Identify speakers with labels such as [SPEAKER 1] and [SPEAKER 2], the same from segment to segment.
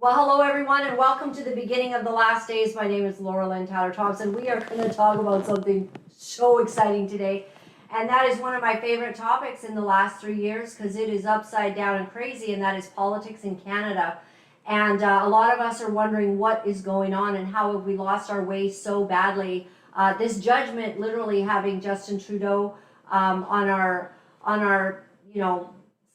[SPEAKER 1] Well, hello everyone, and welcome to the beginning of the last days. My name is Laura-Lynn Thompson. We are going to talk about something so exciting today, and that is one of my favorite topics in the last 3 years because it is upside down and crazy, and that is politics in Canada. And a lot of us are wondering what is going on and how have we lost our way so badly. This judgment, literally having Justin Trudeau on our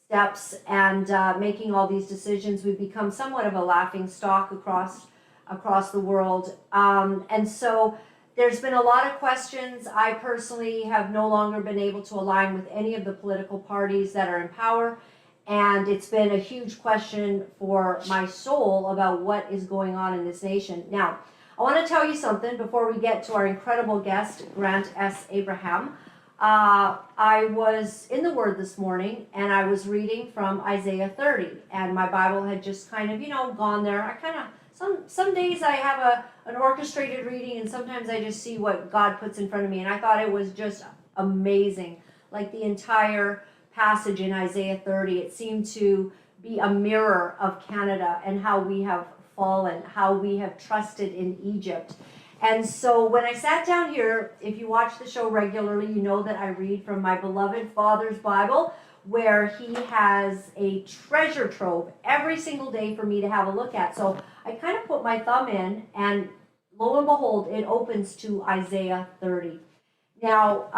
[SPEAKER 1] steps and making all these decisions, we've become somewhat of a laughing stock across the world. And so there's been a lot of questions. I personally have no longer been able to align with any of the political parties that are in power. And it's been a huge question for my soul about what is going on in this nation. Now, I want to tell you something before we get to our incredible guest, Grant S. Abraham. I was in the Word this morning and I was reading from Isaiah 30, and my Bible had just kind of, gone there. I kind of, some days I have an orchestrated reading, and sometimes I just see what God puts in front of me, and I thought it was just amazing. Like the entire passage in Isaiah 30, it seemed to be a mirror of Canada and how we have fallen, how we have trusted in Egypt. And so when I sat down here, if you watch the show regularly, you know that I read from my beloved Father's Bible, where he has a treasure trove every single day for me to have a look at. So I kind of put my thumb in, and lo and behold, it opens to Isaiah 30. Now,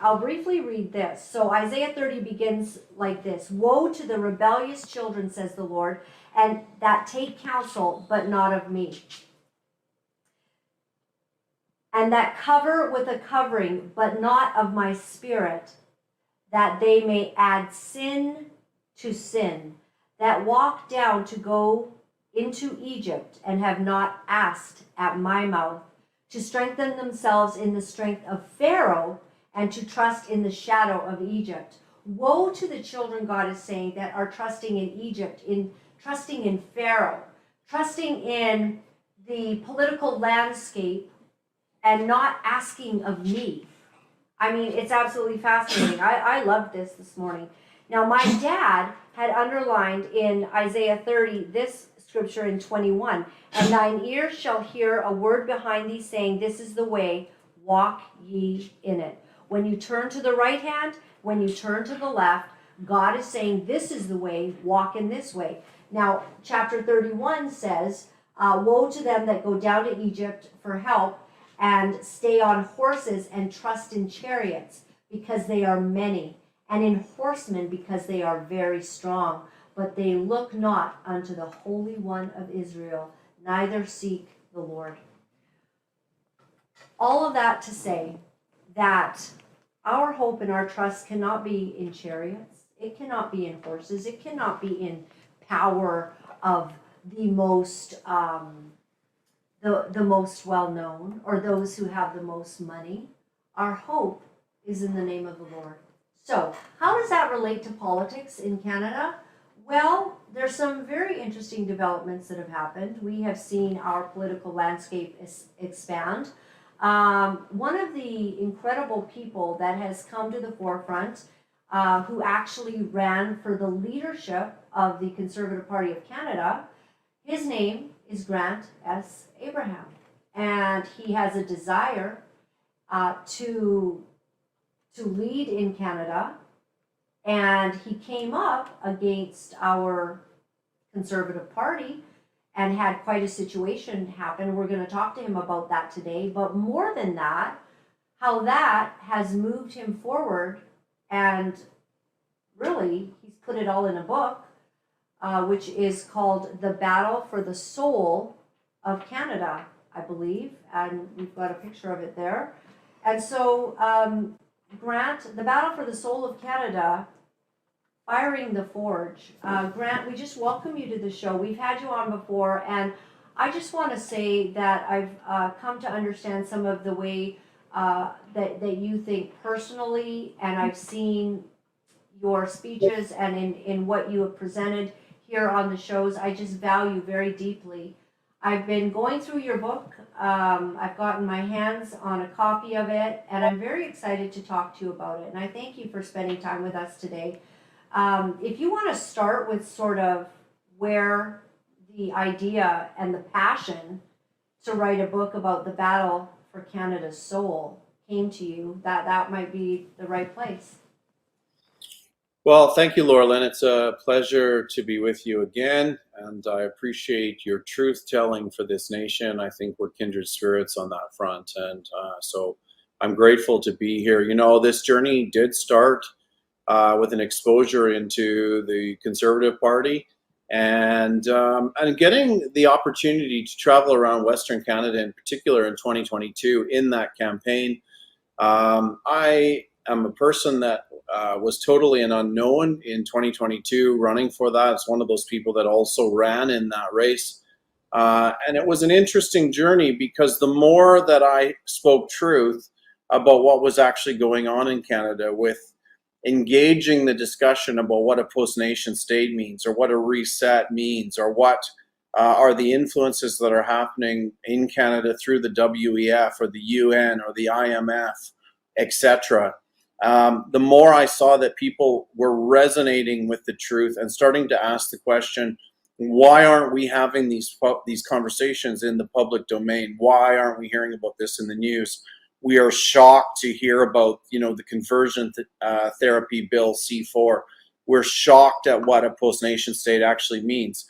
[SPEAKER 1] I'll briefly read this. So Isaiah 30 begins like this. Woe to the rebellious children, says the Lord, and that take counsel, but not of me. And that cover with a covering, but not of my spirit, that they may add sin to sin, that walk down to go into Egypt and have not asked at my mouth, to strengthen themselves in the strength of Pharaoh and to trust in the shadow of Egypt. Woe to the children, God is saying, that are trusting in Egypt, trusting in Pharaoh, trusting in the political landscape, and not asking of me. I mean, it's absolutely fascinating. I loved this morning. Now, my dad had underlined in Isaiah 30 this scripture in 21. And thine ears shall hear a word behind thee saying, this is the way, walk ye in it. When you turn to the right hand, when you turn to the left, God is saying, this is the way, walk in this way. Now, chapter 31 says, woe to them that go down to Egypt for help, and stay on horses and trust in chariots, because they are many, and in horsemen, because they are very strong. But they look not unto the Holy One of Israel, neither seek the Lord. All of that to say that our hope and our trust cannot be in chariots. It cannot be in horses. It cannot be in power of the most the most well-known, or those who have the most money. Our hope is in the name of the Lord. So how does that relate to politics in Canada? Well, there's some very interesting developments that have happened. We have seen our political landscape expand. One of the incredible people that has come to the forefront, who actually ran for the leadership of the Conservative Party of Canada, his name is Grant S. Abraham, and he has a desire to lead in Canada, and he came up against our Conservative Party and had quite a situation happen. We're going to talk to him about that today, but more than that, how that has moved him forward, and really, he's put it all in a book, which is called The Battle for the Soul of Canada, I believe, and we've got a picture of it there. And so, Grant, The Battle for the Soul of Canada, Firing the Forge. Grant, we just welcome you to the show. We've had you on before, and I just want to say that I've come to understand some of the way that you think personally, and I've seen your speeches and in what you have presented here on the shows. I just value very deeply. I've been going through your book. I've gotten my hands on a copy of it, and I'm very excited to talk to you about it. And I thank you for spending time with us today. If you want to start with sort of where the idea and the passion to write a book about the battle for Canada's soul came to you, that might be the right place.
[SPEAKER 2] Well, thank you, Laura-Lynn. It's a pleasure to be with you again, and I appreciate your truth-telling for this nation. I think we're kindred spirits on that front, and so I'm grateful to be here. You know, this journey did start with an exposure into the Conservative Party, and getting the opportunity to travel around Western Canada, in particular in 2022, in that campaign. I am a person that was totally an unknown in 2022 running for that. It's one of those people that also ran in that race. And it was an interesting journey because the more that I spoke truth about what was actually going on in Canada, with engaging the discussion about what a post-nation state means, or what a reset means, or what are the influences that are happening in Canada through the WEF or the UN or the IMF, etc. The more I saw that people were resonating with the truth and starting to ask the question, why aren't we having these conversations in the public domain? Why aren't we hearing about this in the news? We are shocked to hear about, you know, the conversion therapy bill C4. We're shocked at what a post-nation state actually means.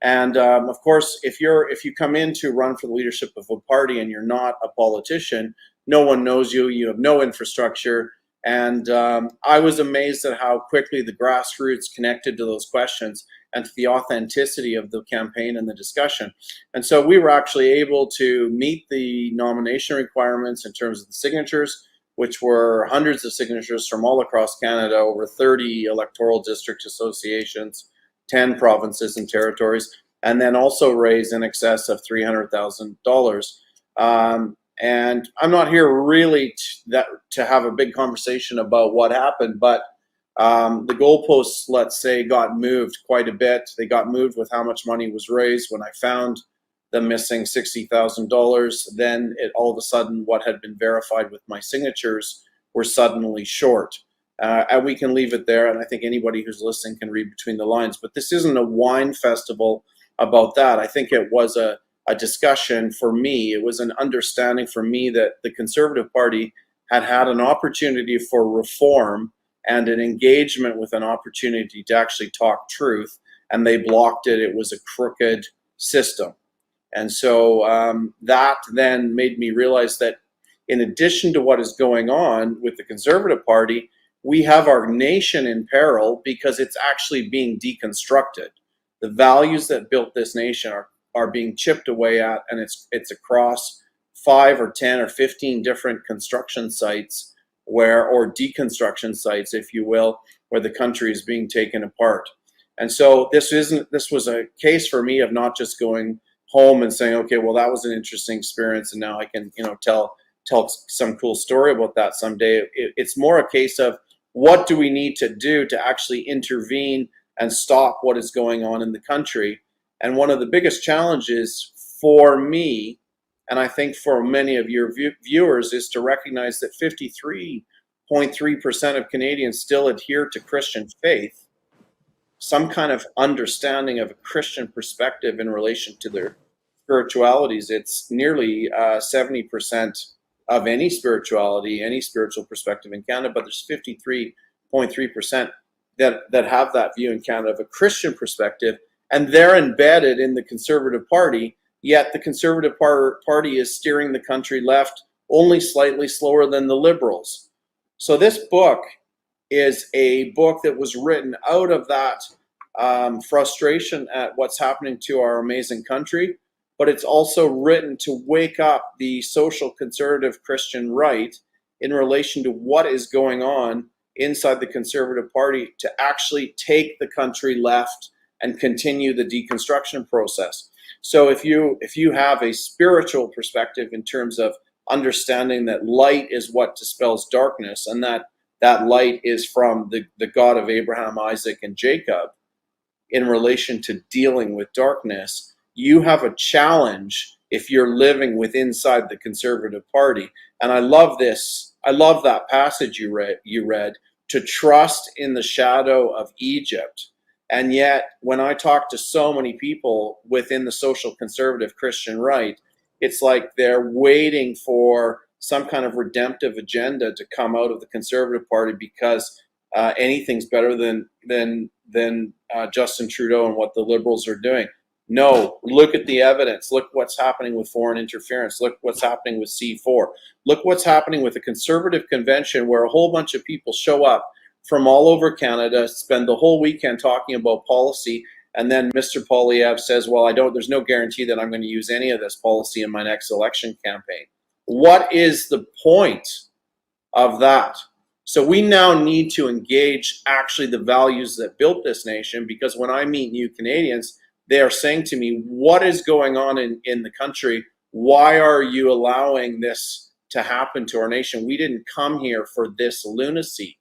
[SPEAKER 2] And of course, if you come in to run for the leadership of a party and you're not a politician, no one knows you. You have no infrastructure. And I was amazed at how quickly the grassroots connected to those questions and to the authenticity of the campaign and the discussion. And so we were actually able to meet the nomination requirements in terms of the signatures, which were hundreds of signatures from all across Canada, over 30 electoral district associations, 10 provinces and territories, and then also raise in excess of $300,000. And I'm not here really to have a big conversation about what happened, but the goalposts, let's say, got moved quite a bit. They got moved with how much money was raised. When I found the missing $60,000, then all of a sudden what had been verified with my signatures were suddenly short. And we can leave it there, and I think anybody who's listening can read between the lines. But this isn't a wine festival about that. I think it was a discussion for me. It was an understanding for me that the Conservative Party had an opportunity for reform and an engagement with an opportunity to actually talk truth, and they blocked it. It was a crooked system. And so that then made me realize that in addition to what is going on with the Conservative Party, we have our nation in peril because it's actually being deconstructed. The values that built this nation are being chipped away at, and it's across 5 or 10 or 15 different construction sites or deconstruction sites, if you will, where the country is being taken apart. And so this was a case for me of not just going home and saying, okay, well, that was an interesting experience, and now I can, you know, tell some cool story about that someday. It's more a case of, what do we need to do to actually intervene and stop what is going on in the country? And one of the biggest challenges for me, and I think for many of your viewers, is to recognize that 53.3% of Canadians still adhere to Christian faith, some kind of understanding of a Christian perspective in relation to their spiritualities. It's nearly 70% of any spirituality, any spiritual perspective in Canada, but there's 53.3% that have that view in Canada of a Christian perspective, and they're embedded in the Conservative Party, yet the Conservative Party is steering the country left only slightly slower than the Liberals. So this book is a book that was written out of that frustration at what's happening to our amazing country, but it's also written to wake up the social conservative Christian right in relation to what is going on inside the Conservative Party to actually take the country left and continue the deconstruction process. So if you have a spiritual perspective in terms of understanding that light is what dispels darkness, and that light is from the God of Abraham, Isaac, and Jacob in relation to dealing with darkness, you have a challenge if you're living with inside the Conservative Party. And I love this. I love that passage you read, to trust in the shadow of Egypt And yet, when I talk to so many people within the social conservative Christian right, it's like they're waiting for some kind of redemptive agenda to come out of the Conservative Party because anything's better than Justin Trudeau and what the Liberals are doing. No, look at the evidence. Look what's happening with foreign interference. Look what's happening with C4. Look what's happening with a Conservative convention where a whole bunch of people show up from all over Canada, spend the whole weekend talking about policy, and then Mr. Poilievre says, well, there's no guarantee that I'm going to use any of this policy in my next election campaign. What is the point of that? So we now need to engage actually the values that built this nation, because when I meet new Canadians, they are saying to me, what is going on in the country? Why are you allowing this to happen to our nation? We didn't come here for this lunacy.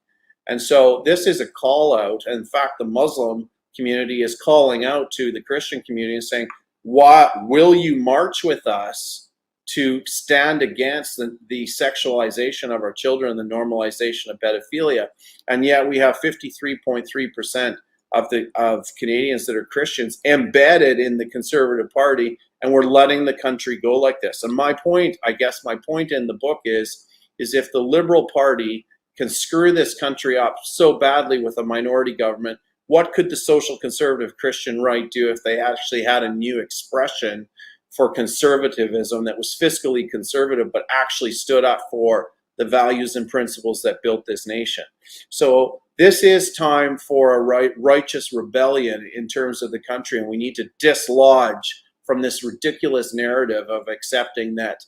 [SPEAKER 2] And so this is a call out. In fact, the Muslim community is calling out to the Christian community and saying, what will you march with us to stand against the sexualization of our children, the normalization of pedophilia? And yet we have 53.3% of Canadians that are Christians embedded in the Conservative Party, and we're letting the country go like this. And my point in the book is if the Liberal Party can screw this country up so badly with a minority government, what could the social conservative Christian right do if they actually had a new expression for conservatism that was fiscally conservative but actually stood up for the values and principles that built this nation? So this is time for a righteous rebellion in terms of the country, and we need to dislodge from this ridiculous narrative of accepting that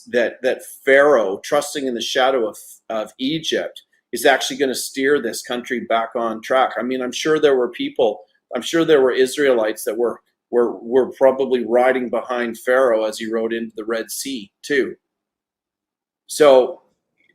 [SPEAKER 2] that Pharaoh, trusting in the shadow of Egypt, is actually going to steer this country back on track. I mean, I'm sure there were Israelites that were probably riding behind Pharaoh as he rode into the Red Sea too. So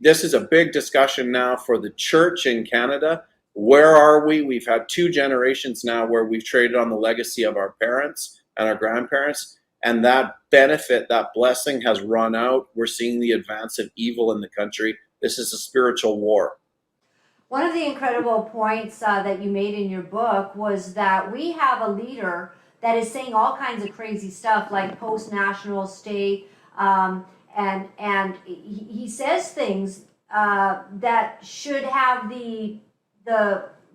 [SPEAKER 2] this is a big discussion now for the church in Canada. Where are we? We've had 2 generations now where we've traded on the legacy of our parents and our grandparents, and that benefit, that blessing has run out. We're seeing the advance of evil in the country. This is a spiritual war.
[SPEAKER 1] One of the incredible points that you made in your book was that we have a leader that is saying all kinds of crazy stuff like post-national state, and he says things that should have the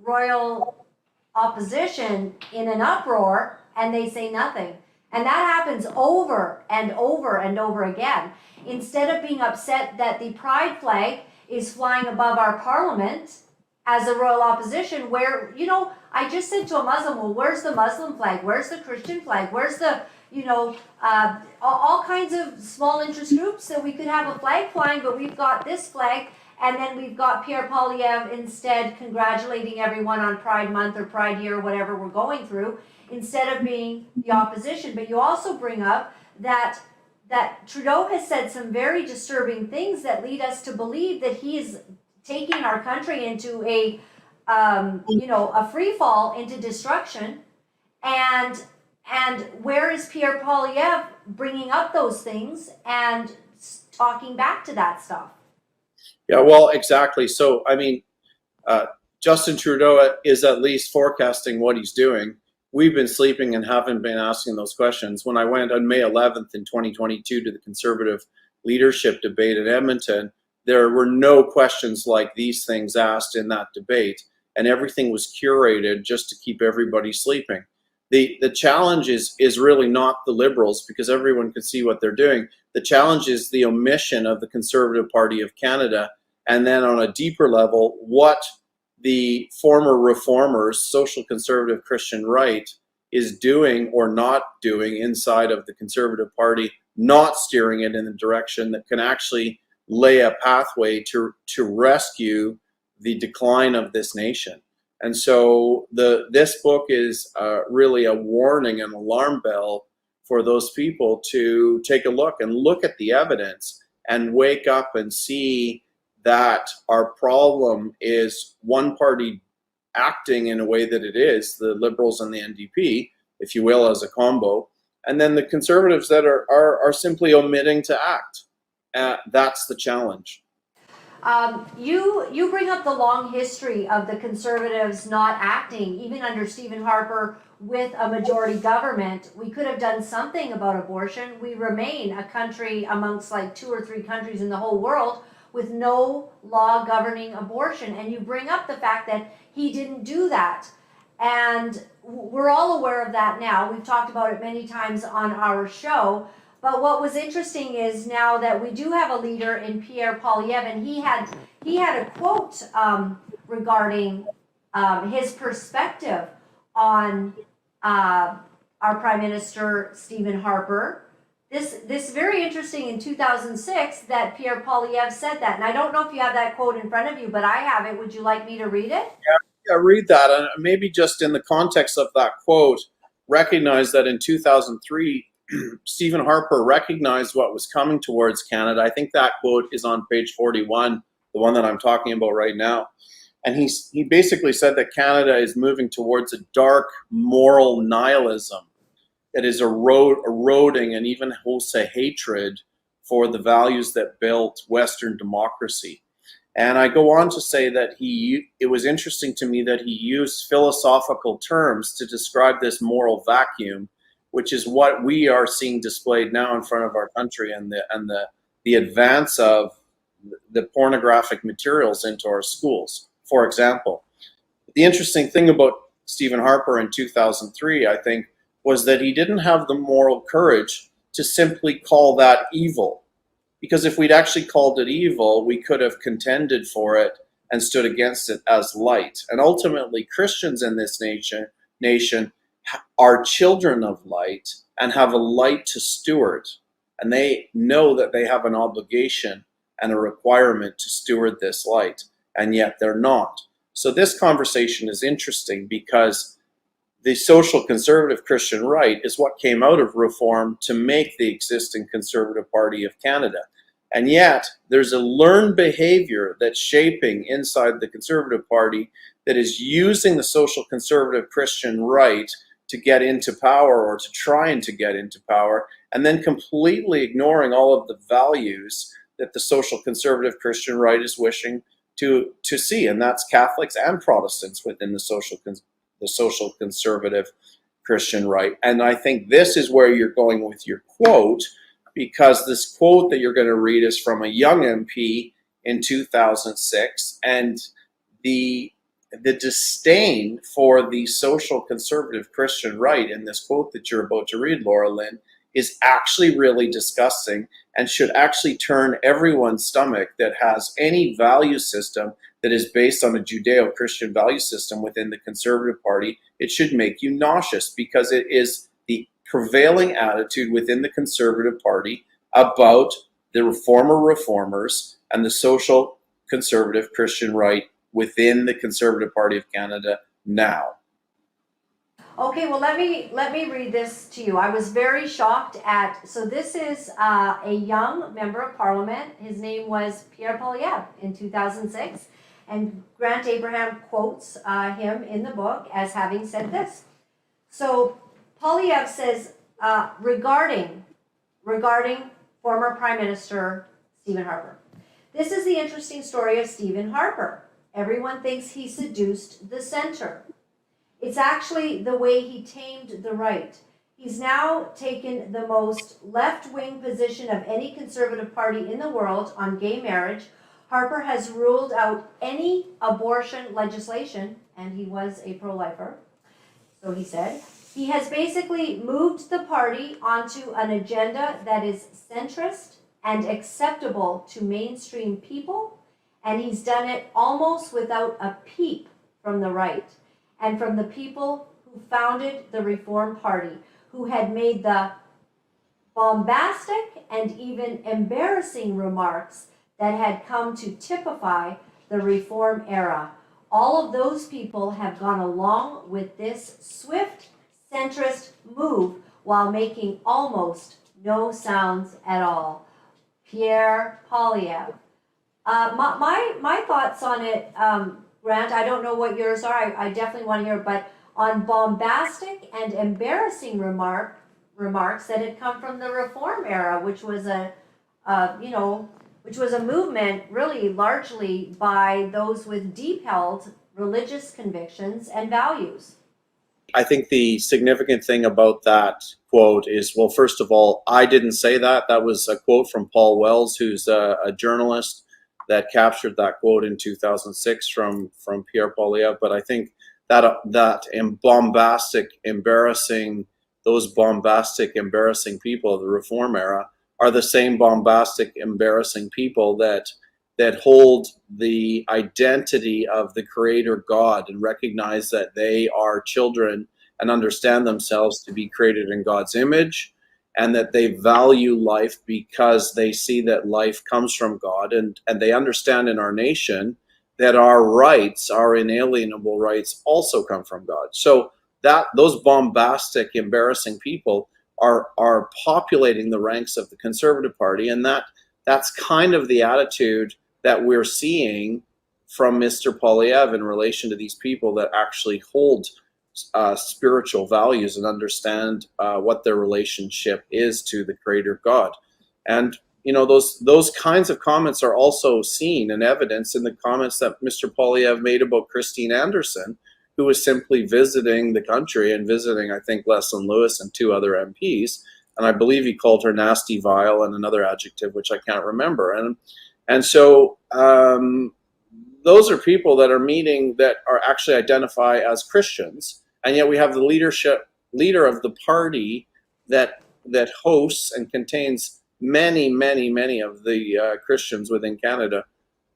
[SPEAKER 1] royal opposition in an uproar, and they say nothing. And that happens over and over and over again. Instead of being upset that the pride flag is flying above our parliament as a royal opposition, where, I just said to a Muslim, well, where's the Muslim flag? Where's the Christian flag? Where's the, all kinds of small interest groups that we could have a flag flying, but we've got this flag, and then we've got Pierre Poilievre instead congratulating everyone on Pride Month or Pride Year or whatever we're going through, instead of being the opposition. But you also bring up that Trudeau has said some very disturbing things that lead us to believe that he is taking our country into a free fall into destruction. And where is Pierre Poilievre bringing up those things and talking back to that stuff?
[SPEAKER 2] Yeah, well, exactly. So, I mean, Justin Trudeau is at least forecasting what he's doing. We've been sleeping and haven't been asking those questions. When I went on May 11th in 2022 to the Conservative leadership debate in Edmonton, there were no questions like these things asked in that debate, and everything was curated just to keep everybody sleeping. The challenge is really not the Liberals, because everyone can see what they're doing. The challenge is the omission of the Conservative Party of Canada, and then on a deeper level, what the former reformers, social conservative Christian right, is doing or not doing inside of the Conservative Party, not steering it in the direction that can actually lay a pathway to rescue the decline of this nation. And so this book is really a warning and alarm bell for those people to take a look at the evidence and wake up and see that our problem is one party acting in a way that it is, the Liberals and the NDP, if you will, as a combo, and then the Conservatives that are simply omitting to act. That's the challenge.
[SPEAKER 1] You bring up the long history of the Conservatives not acting, even under Stephen Harper with a majority government. We could have done something about abortion. We remain a country amongst like 2 or 3 countries in the whole world with no law governing abortion. And you bring up the fact that he didn't do that. And we're all aware of that now. We've talked about it many times on our show. But what was interesting is now that we do have a leader in Pierre Poilievre, and he had a quote regarding his perspective on our Prime Minister Stephen Harper. This very interesting in 2006 that Pierre Poilievre said that, and I don't know if you have that quote in front of you, but I have it. Would you like me to read it?
[SPEAKER 2] Yeah, read that, and maybe just in the context of that quote, recognize that in 2003, Stephen Harper recognized what was coming towards Canada. I think that quote is on page 41, the one that I'm talking about right now. And he basically said that Canada is moving towards a dark moral nihilism that is eroding and even hosts a hatred for the values that built Western democracy. And I go on to say that it was interesting to me that he used philosophical terms to describe this moral vacuum, which is what we are seeing displayed now in front of our country, and the advance of the pornographic materials into our schools, for example. The interesting thing about Stephen Harper in 2003, I think, was that he didn't have the moral courage to simply call that evil. Because if we'd actually called it evil, we could have contended for it and stood against it as light. And ultimately, Christians in this nation are children of light and have a light to steward. And they know that they have an obligation and a requirement to steward this light, and yet they're not. So this conversation is interesting because the social conservative Christian right is what came out of Reform to make the existing Conservative Party of Canada. And yet there's a learned behavior that's shaping inside the Conservative Party that is using the social conservative Christian right to get into power, or to trying to get into power, and then completely ignoring all of the values that the social conservative Christian right is wishing to see. And that's Catholics and Protestants within the social conservative Christian right. And I think this is where you're going with your quote, because this quote that you're going to read is from a young MP in 2006, and the disdain for the social conservative Christian right in this quote that you're about to read, Laura-Lynn, is actually really disgusting and should actually turn everyone's stomach that has any value system that is based on a Judeo-Christian value system within the Conservative Party. It should make you nauseous, because it is the prevailing attitude within the Conservative Party about the former reformers and the social conservative Christian right within the Conservative Party of Canada now.
[SPEAKER 1] Okay, well, let me read this to you. I was very shocked at, so this is a young member of parliament. His name was Pierre Poilievre in 2006, and Grant Abraham quotes him in the book as having said this. So Poilievre says, regarding former Prime Minister Stephen Harper, this is the interesting story of Stephen Harper. Everyone thinks he seduced the center. It's actually the way he tamed the right. He's now taken the most left-wing position of any Conservative Party in the world on gay marriage. Harper has ruled out any abortion legislation, and he was a pro-lifer, so he said. He has basically moved the party onto an agenda that is centrist and acceptable to mainstream people, and he's done it almost without a peep from the right and from the people who founded the Reform Party, who had made the bombastic and even embarrassing remarks that had come to typify the Reform era. All of those people have gone along with this swift centrist move while making almost no sounds at all. Pierre Poilievre. My thoughts on it, Grant, I don't know what yours are. I definitely want to hear, but on bombastic and embarrassing remarks that had come from the Reform era, which was which was a movement really largely by those with deep held religious convictions and values.
[SPEAKER 2] I think the significant thing about that quote is, well, first of all, I didn't say that. That was a quote from Paul Wells, who's a journalist that captured that quote in 2006 from Pierre Poilievre. But I think that bombastic, embarrassing, those bombastic, embarrassing people of the Reform era are the same bombastic, embarrassing people that hold the identity of the Creator God and recognize that they are children and understand themselves to be created in God's image, and that they value life because they see that life comes from God, and they understand in our nation that our rights, our inalienable rights, also come from God. So that those bombastic, embarrassing people are populating the ranks of the Conservative Party, and that's kind of the attitude that we're seeing from Mr. Poilievre in relation to these people that actually hold spiritual values and understand what their relationship is to the Creator God. And those kinds of comments are also seen and evidenced in the comments that Mr. Poilievre made about Christine Anderson, who was simply visiting the country and visiting, I think, Leslyn Lewis and two other MPs. And I believe he called her nasty, vile, and another adjective, which I can't remember. And so those are people that are meeting that are actually identify as Christians, and yet we have the leader of the party that hosts and contains many of the Christians within Canada,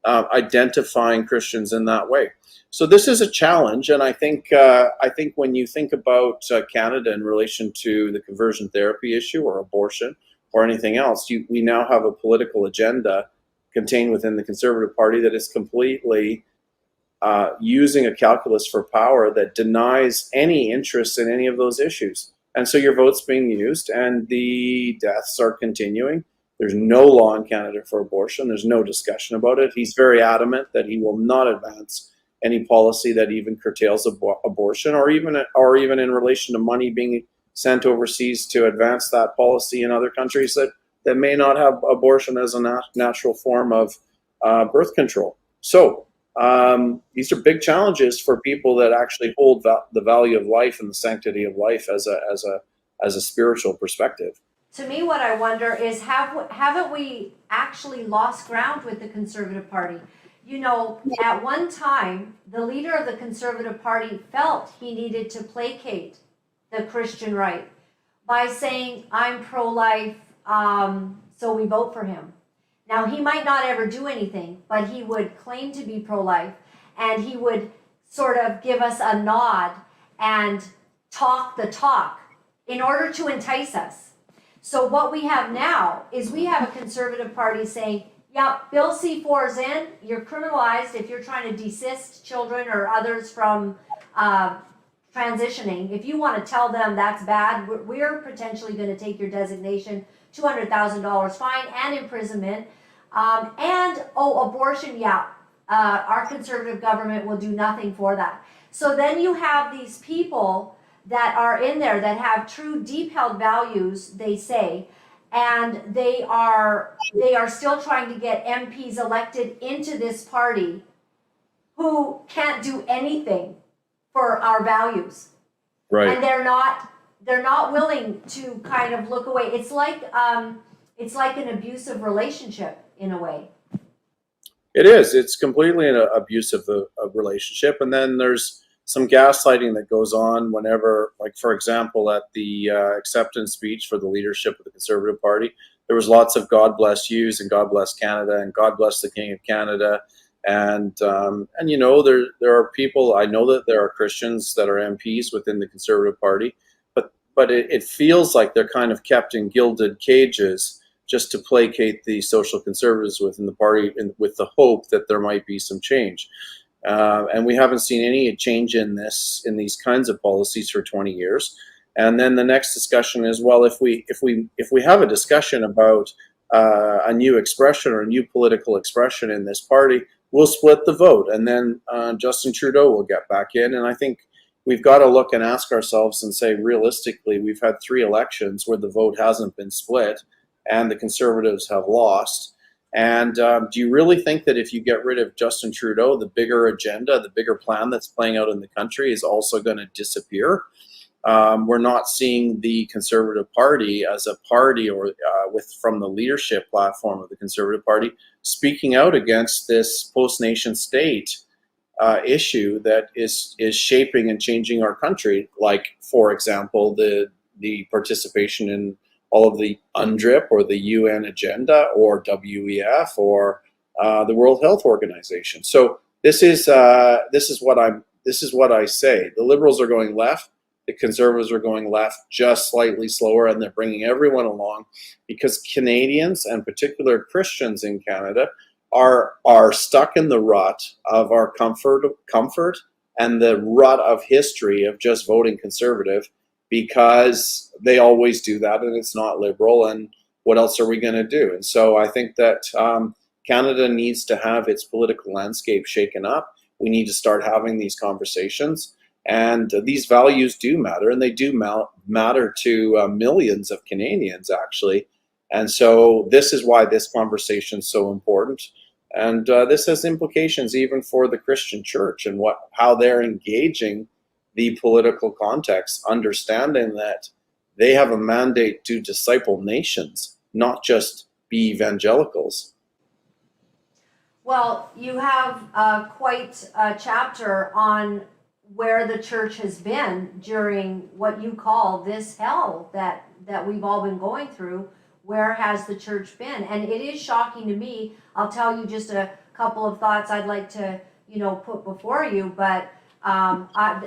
[SPEAKER 2] identifying Christians in that way. So this is a challenge, and I think when you think about Canada in relation to the conversion therapy issue or abortion or anything else, we now have a political agenda contained within the Conservative Party that is completely using a calculus for power that denies any interest in any of those issues. And so your vote's being used, and the deaths are continuing. There's no law in Canada for abortion. There's no discussion about it. He's very adamant that he will not advance any policy that even curtails abortion, or even in relation to money being sent overseas to advance that policy in other countries that may not have abortion as a natural form of birth control. So these are big challenges for people that actually hold the value of life and the sanctity of life as a spiritual perspective.
[SPEAKER 1] To me, what I wonder is, haven't we actually lost ground with the Conservative Party? At one time, the leader of the Conservative Party felt he needed to placate the Christian right by saying, I'm pro-life, so we vote for him. Now, he might not ever do anything, but he would claim to be pro-life, and he would sort of give us a nod and talk the talk in order to entice us. So what we have now is we have a Conservative Party saying, yeah, Bill C-4 is in, you're criminalized if you're trying to desist children or others from transitioning. If you want to tell them that's bad, we're potentially going to take your designation, $200,000 fine and imprisonment. Abortion, yeah, our Conservative government will do nothing for that. So then you have these people that are in there that have true deep held values, they say, and they are still trying to get MPs elected into this party who can't do anything for our values.
[SPEAKER 2] Right.
[SPEAKER 1] And they're not willing to kind of look away. It's like an abusive relationship in a way.
[SPEAKER 2] It is. It's completely an abusive relationship. And then there's some gaslighting that goes on whenever, like, for example, at the acceptance speech for the leadership of the Conservative Party, there was lots of God bless yous and God bless Canada and God bless the King of Canada. And there are people, I know that there are Christians that are MPs within the Conservative Party, but it feels like they're kind of kept in gilded cages just to placate the social conservatives within the party, with the hope that there might be some change. And we haven't seen any change in these kinds of policies for 20 years. And then the next discussion is, well, if we have a discussion about a new expression or a new political expression in this party, we'll split the vote, and then Justin Trudeau will get back in. And I think we've got to look and ask ourselves and say, realistically, we've had 3 elections where the vote hasn't been split and the Conservatives have lost. And do you really think that if you get rid of Justin Trudeau, the bigger agenda, the bigger plan that's playing out in the country is also going to disappear? We're not seeing the Conservative Party as a party, or from the leadership platform of the Conservative Party, speaking out against this post-nation state issue that is shaping and changing our country. Like, for example, the participation in all of the UNDRIP or the UN agenda or WEF or the World Health Organization. So this is what I say. The Liberals are going left. The Conservatives are going left, just slightly slower, and they're bringing everyone along because Canadians, and particular Christians in Canada, are stuck in the rut of our comfort and the rut of history of just voting Conservative, because they always do that, and it's not Liberal, and what else are we going to do? And so I think that Canada needs to have its political landscape shaken up. We need to start having these conversations. And these values do matter, and they do matter to millions of Canadians, actually. And so this is why this conversation is so important. And this has implications even for the Christian church and how they're engaging the political context, understanding that they have a mandate to disciple nations, not just be evangelicals.
[SPEAKER 1] Well, you have quite a chapter on where the church has been during what you call this hell that we've all been going through. Where has the church been? And it is shocking to me. I'll tell you just a couple of thoughts I'd like to, put before you. But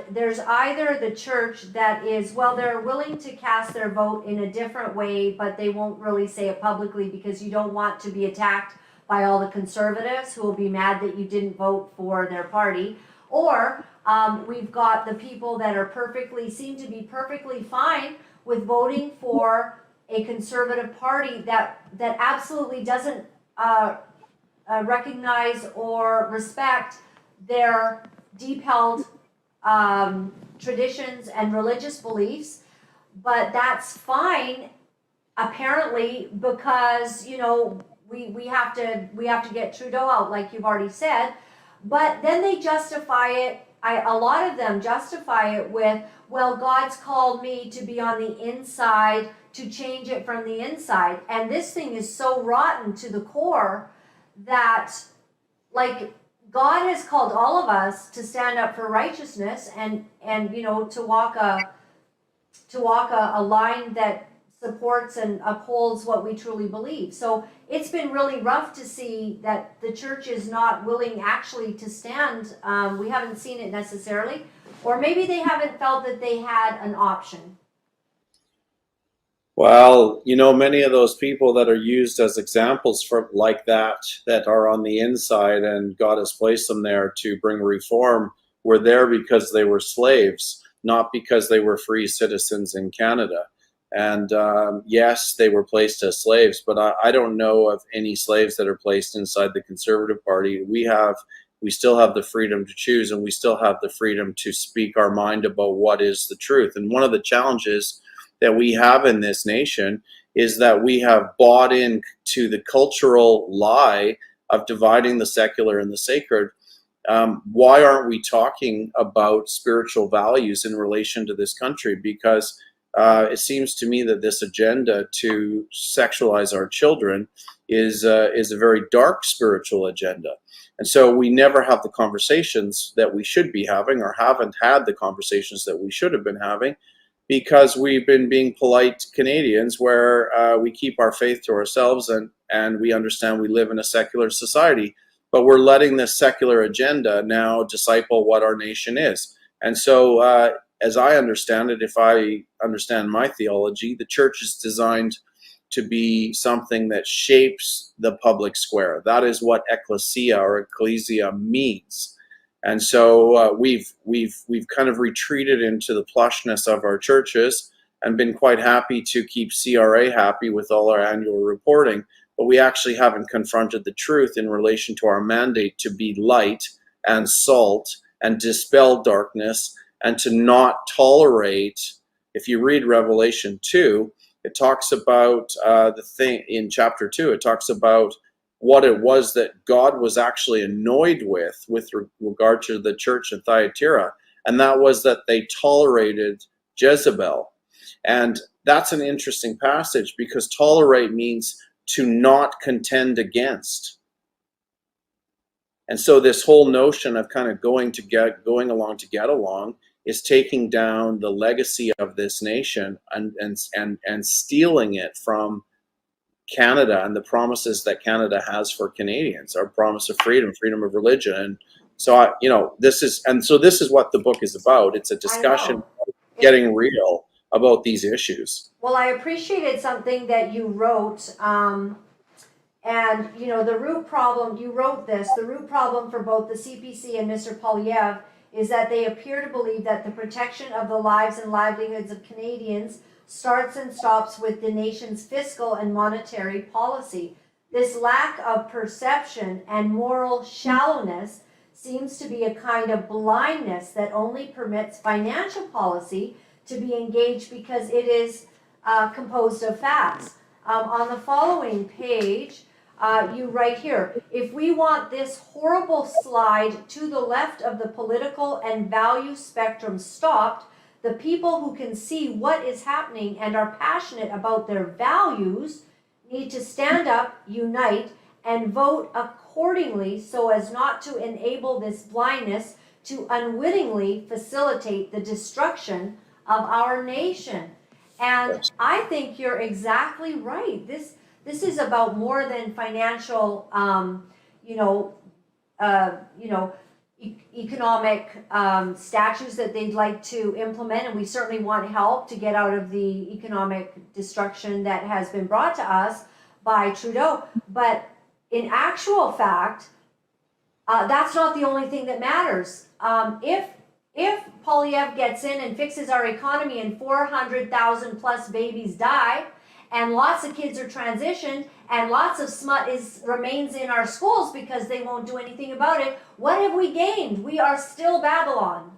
[SPEAKER 1] there's either the church that is, well, they're willing to cast their vote in a different way, but they won't really say it publicly because you don't want to be attacked by all the conservatives who will be mad that you didn't vote for their party. Or we've got the people that seem to be perfectly fine with voting for a conservative party that absolutely doesn't recognize or respect their deep-held traditions and religious beliefs. But that's fine, apparently, because we have to get Trudeau out, like you've already said. But then they justify it. A lot of them justify it with, well, God's called me to be on the inside, to change it from the inside. And this thing is so rotten to the core that, like, God has called all of us to stand up for righteousness and to walk a line that supports and upholds what we truly believe. So it's been really rough to see that the church is not willing actually to stand. We haven't seen it necessarily, or maybe they haven't felt that they had an option.
[SPEAKER 2] Well, many of those people that are used as examples for like that are on the inside, and God has placed them there to bring reform, were there because they were slaves, not because they were free citizens in Canada. And yes, they were placed as slaves, but I don't know of any slaves that are placed inside the Conservative Party. We still have the freedom to choose, and we still have the freedom to speak our mind about what is the truth. And one of the challenges that we have in this nation is that we have bought into the cultural lie of dividing the secular and the sacred. Why aren't we talking about spiritual values in relation to this country? Because it seems to me that this agenda to sexualize our children is a very dark spiritual agenda. And so we never have the conversations that we should be having, or haven't had the conversations that we should have been having, because we've been being polite Canadians where we keep our faith to ourselves, and we understand we live in a secular society. But we're letting this secular agenda now disciple what our nation is. And so as I understand it, if I understand my theology, the church is designed to be something that shapes the public square. That is what ecclesia or ecclesia means. And so we've kind of retreated into the plushness of our churches and been quite happy to keep CRA happy with all our annual reporting, but we actually haven't confronted the truth in relation to our mandate to be light and salt and dispel darkness, and to not tolerate. If you read Revelation 2, it talks about the thing in chapter 2, it talks about what it was that God was actually annoyed with regard to the church in Thyatira, and that was that they tolerated Jezebel. And that's an interesting passage, because tolerate means to not contend against. And so this whole notion of kind of going along to get along is taking down the legacy of this nation and stealing it from Canada and the promises that Canada has for Canadians, our promise of freedom, freedom of religion. And so this is what the book is about. It's a discussion getting real about these issues.
[SPEAKER 1] Well, I appreciated something that you wrote. And, the root problem, you wrote this, the root problem for both the CPC and Mr. Polyev is that they appear to believe that the protection of the lives and livelihoods of Canadians starts and stops with the nation's fiscal and monetary policy. This lack of perception and moral shallowness seems to be a kind of blindness that only permits financial policy to be engaged because it is composed of facts. On the following page, you write here, if we want this horrible slide to the left of the political and value spectrum stopped, the people who can see what is happening and are passionate about their values need to stand up, unite, and vote accordingly so as not to enable this blindness to unwittingly facilitate the destruction of our nation. And I think you're exactly right. This is about more than financial, economic statutes that they'd like to implement, and we certainly want help to get out of the economic destruction that has been brought to us by Trudeau. But in actual fact, that's not the only thing that matters. If Polyev gets in and fixes our economy and 400,000 plus babies die, and lots of kids are transitioned, and lots of smut remains in our schools because they won't do anything about it, what have we gained? We are still Babylon.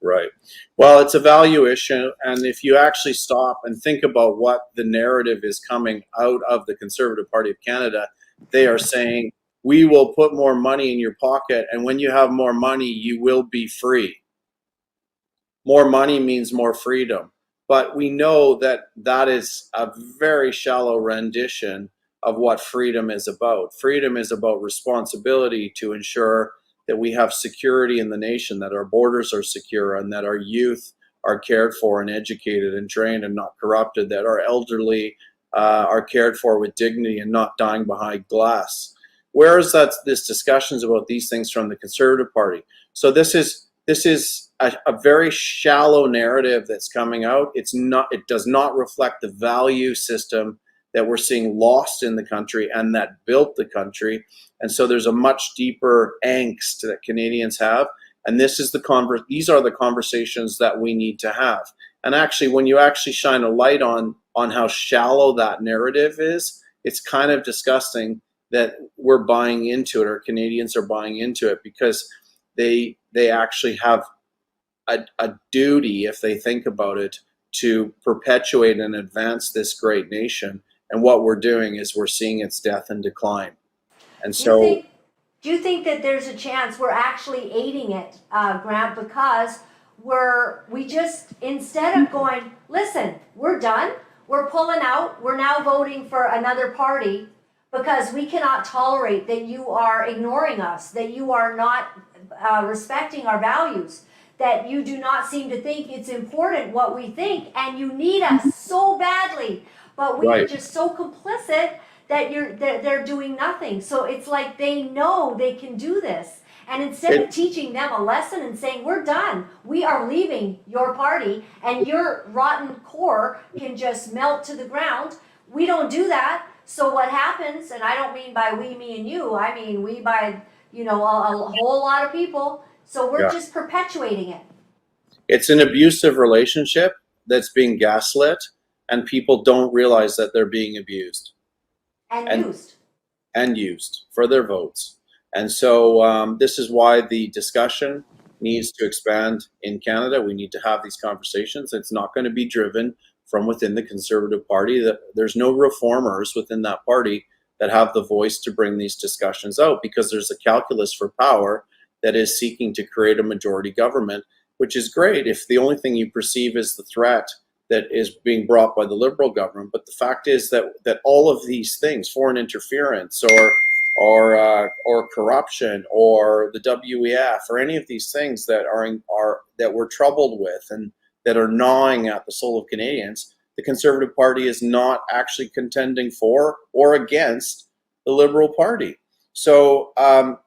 [SPEAKER 2] Right. Well, it's a value issue, and if you actually stop and think about what the narrative is coming out of the Conservative Party of Canada, they are saying, we will put more money in your pocket, and when you have more money, you will be free. More money means more freedom. But we know that that is a very shallow rendition of what freedom is about. Freedom is about responsibility to ensure that we have security in the nation, that our borders are secure, and that our youth are cared for and educated and trained and not corrupted, that our elderly are cared for with dignity and not dying behind glass. Where is this discussions about these things from the Conservative Party? So this is a very shallow narrative that's coming out. It does not reflect the value system that we're seeing lost in the country and that built the country. And so there's a much deeper angst that Canadians have. And these are the conversations that we need to have. And actually, when you actually shine a light on how shallow that narrative is, it's kind of disgusting that we're buying into it, or Canadians are buying into it, because they actually have a duty, if they think about it, to perpetuate and advance this great nation. And what we're doing is we're seeing its death and decline. And so,
[SPEAKER 1] do you think that there's a chance we're actually aiding it, Grant, because we just, instead of going, listen, we're done, we're pulling out, we're now voting for another party because we cannot tolerate that you are ignoring us, that you are not respecting our values, that you do not seem to think it's important what we think, and you need us so badly, but we are just so complicit that they're doing nothing. So it's like they know they can do this, and instead of teaching them a lesson and saying, we're done, we are leaving your party, and your rotten core can just melt to the ground, we don't do that. So what happens, and I don't mean by we, me, and you, I mean we by, a whole lot of people. So we're just perpetuating it.
[SPEAKER 2] It's an abusive relationship that's being gaslit, and people don't realize that they're being abused. And used for their votes. And so this is why the discussion needs to expand in Canada. We need to have these conversations. It's not going to be driven from within the Conservative Party. There's no reformers within that party that have the voice to bring these discussions out, because there's a calculus for power that is seeking to create a majority government, which is great if the only thing you perceive is the threat that is being brought by the Liberal government. But the fact is that all of these things, foreign interference or corruption or the WEF or any of these things that that we're troubled with and that are gnawing at the soul of Canadians, the Conservative Party is not actually contending for or against the Liberal Party. So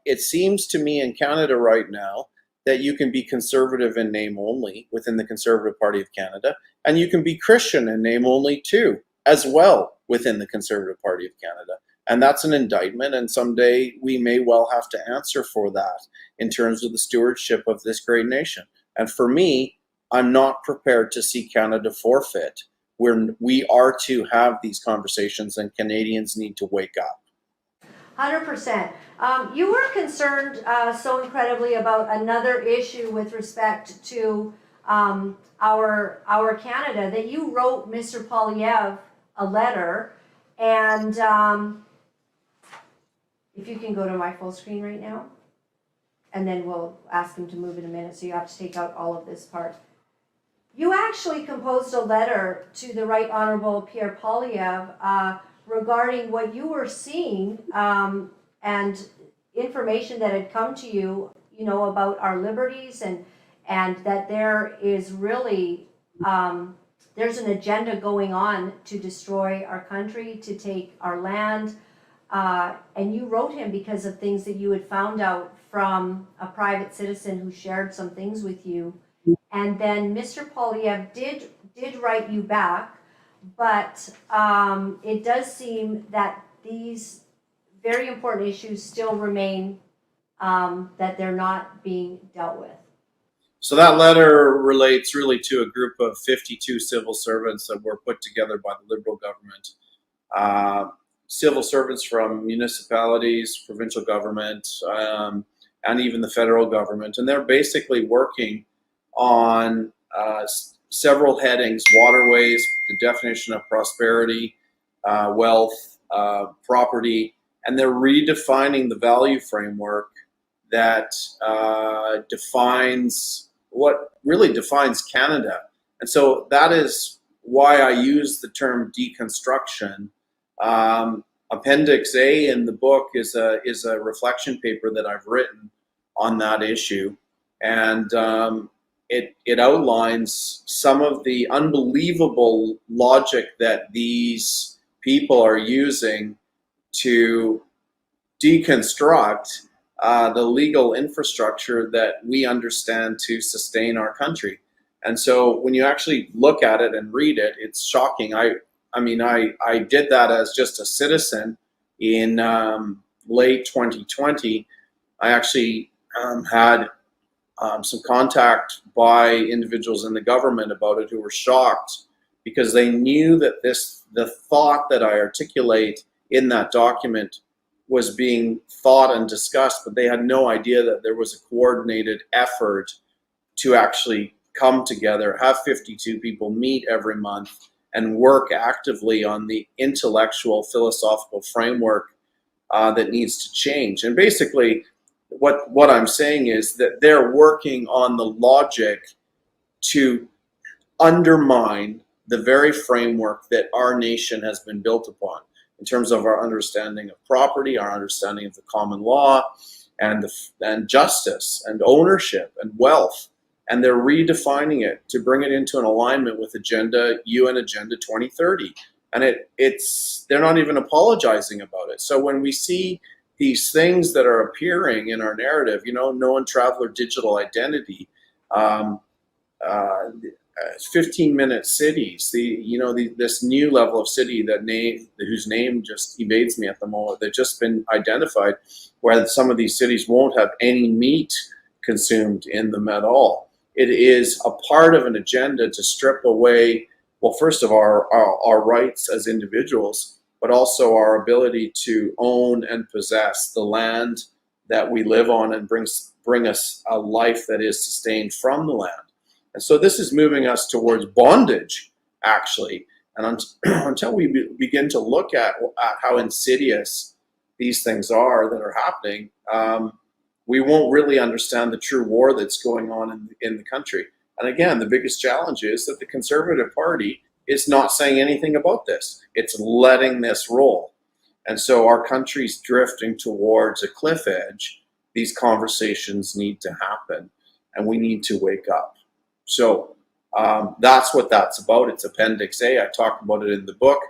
[SPEAKER 2] it seems to me in Canada right now that you can be conservative in name only within the Conservative Party of Canada, and you can be Christian in name only too, as well, within the Conservative Party of Canada. And that's an indictment, and someday we may well have to answer for that in terms of the stewardship of this great nation. And for me, I'm not prepared to see Canada forfeit. We are to have these conversations, and Canadians need to wake up.
[SPEAKER 1] 100%. You were concerned so incredibly about another issue with respect to our Canada that you wrote Mr. Poilievre a letter, and if you can go to my full screen right now, and then we'll ask him to move in a minute, so you have to take out all of this part. You actually composed a letter to the Right Honourable Pierre Poilievre regarding what you were seeing and information that had come to you, you know, about our liberties and that there is really, there's an agenda going on to destroy our country, to take our land. And you wrote him because of things that you had found out from a private citizen who shared some things with you. And then Mr. Poilievre did write you back, but it does seem that these very important issues still remain, that they're not being dealt with.
[SPEAKER 2] So that letter relates really to a group of 52 civil servants that were put together by the Liberal government. Civil servants from municipalities, provincial government, and even the federal government. And they're basically working on several headings: waterways, the definition of prosperity, wealth, property, and they're redefining the value framework that defines what really defines Canada. And so that is why I use the term deconstruction. Appendix A in the book is a reflection paper that I've written on that issue, and it outlines some of the unbelievable logic that these people are using to deconstruct the legal infrastructure that we understand to sustain our country. And so when you actually look at it and read it, it's shocking. I mean, I did that as just a citizen in late 2020. I actually had some contact by individuals in the government about it who were shocked because they knew that the thought that I articulate in that document was being thought and discussed, but they had no idea that there was a coordinated effort to actually come together, have 52 people meet every month, and work actively on the intellectual, philosophical framework that needs to change. And basically, what I'm saying is that they're working on the logic to undermine the very framework that our nation has been built upon in terms of our understanding of property, our understanding of the common law, and justice, and ownership, and wealth. And they're redefining it to bring it into an alignment with Agenda 2030. And they're not even apologizing about it. So when we see these things that are appearing in our narrative, you know, known traveler digital identity, 15-minute cities, this new level of city whose name just evades me at the moment, they've just been identified, where some of these cities won't have any meat consumed in them at all. It is a part of an agenda to strip away, well, first of all, our rights as individuals, but also our ability to own and possess the land that we live on and bring us a life that is sustained from the land. And so this is moving us towards bondage, actually. And until we begin to look at how insidious these things are that are happening, we won't really understand the true war that's going on in the country. And again, the biggest challenge is that the Conservative Party is not saying anything about this. It's letting this roll. And so our country's drifting towards a cliff edge. These conversations need to happen, and we need to wake up. So that's what that's about. It's Appendix A. I talk about it in the book.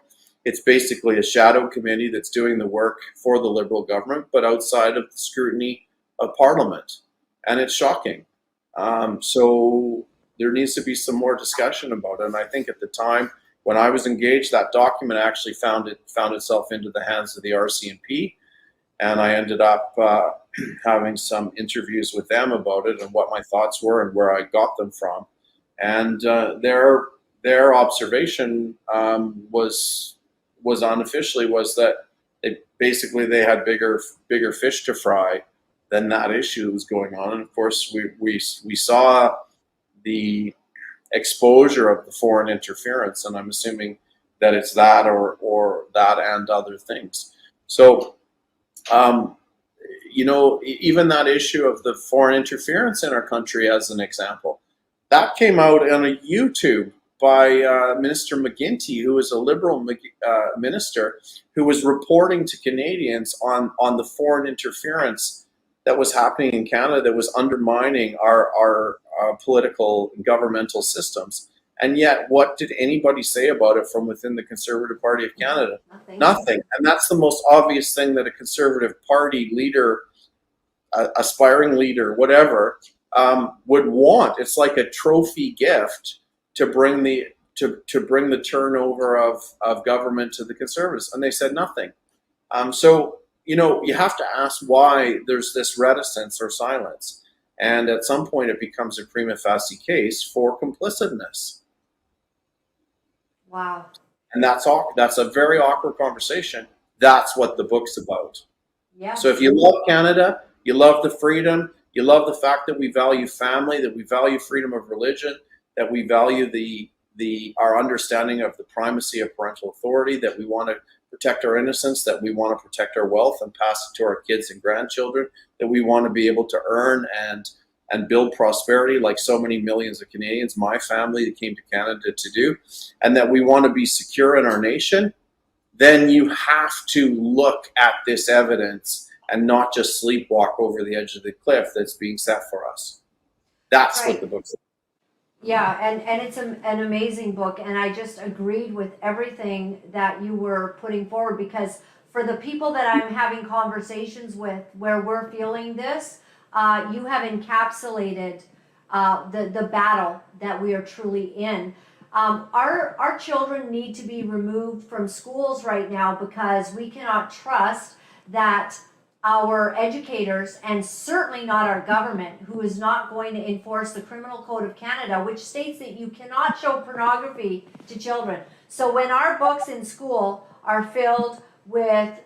[SPEAKER 2] It's basically a shadow committee that's doing the work for the Liberal government, but outside of the scrutiny of Parliament. And it's shocking. So there needs to be some more discussion about it. And I think at the time when I was engaged, that document actually found itself into the hands of the RCMP. And I ended up having some interviews with them about it and what my thoughts were and where I got them from. And their observation was unofficially was that they had bigger fish to fry than that issue was going on. And of course, we saw the exposure of the foreign interference, and I'm assuming that it's that or that and other things. So, even that issue of the foreign interference in our country, as an example, that came out on a YouTube by Minister McGuinty, who is a Liberal minister, who was reporting to Canadians on the foreign interference that was happening in Canada that was undermining our political and governmental systems. And yet, what did anybody say about it from within the Conservative Party of Canada? Nothing. And that's the most obvious thing that a Conservative Party leader, aspiring leader, whatever, would want. It's like a trophy gift to bring the turnover of government to the Conservatives. And they said nothing. So you have to ask why there's this reticence or silence. And at some point, it becomes a prima facie case for complicitness.
[SPEAKER 1] Wow.
[SPEAKER 2] And that's a very awkward conversation. That's what the book's about.
[SPEAKER 1] Yeah.
[SPEAKER 2] So if you love Canada, you love the freedom, you love the fact that we value family, that we value freedom of religion, that we value our understanding of the primacy of parental authority, that we want to protect our innocence, that we want to protect our wealth and pass it to our kids and grandchildren, that we want to be able to earn and build prosperity like so many millions of Canadians, my family that came to Canada to do, and that we want to be secure in our nation, then you have to look at this evidence and not just sleepwalk over the edge of the cliff that's being set for us. That's right. What the book's about.
[SPEAKER 1] Yeah, and it's an amazing book, and I just agreed with everything that you were putting forward, because for the people that I'm having conversations with where we're feeling this, you have encapsulated the battle that we are truly in. Our children need to be removed from schools right now because we cannot trust that our educators, and certainly not our government, who is not going to enforce the Criminal Code of Canada, which states that you cannot show pornography to children. So when our books in school are filled with,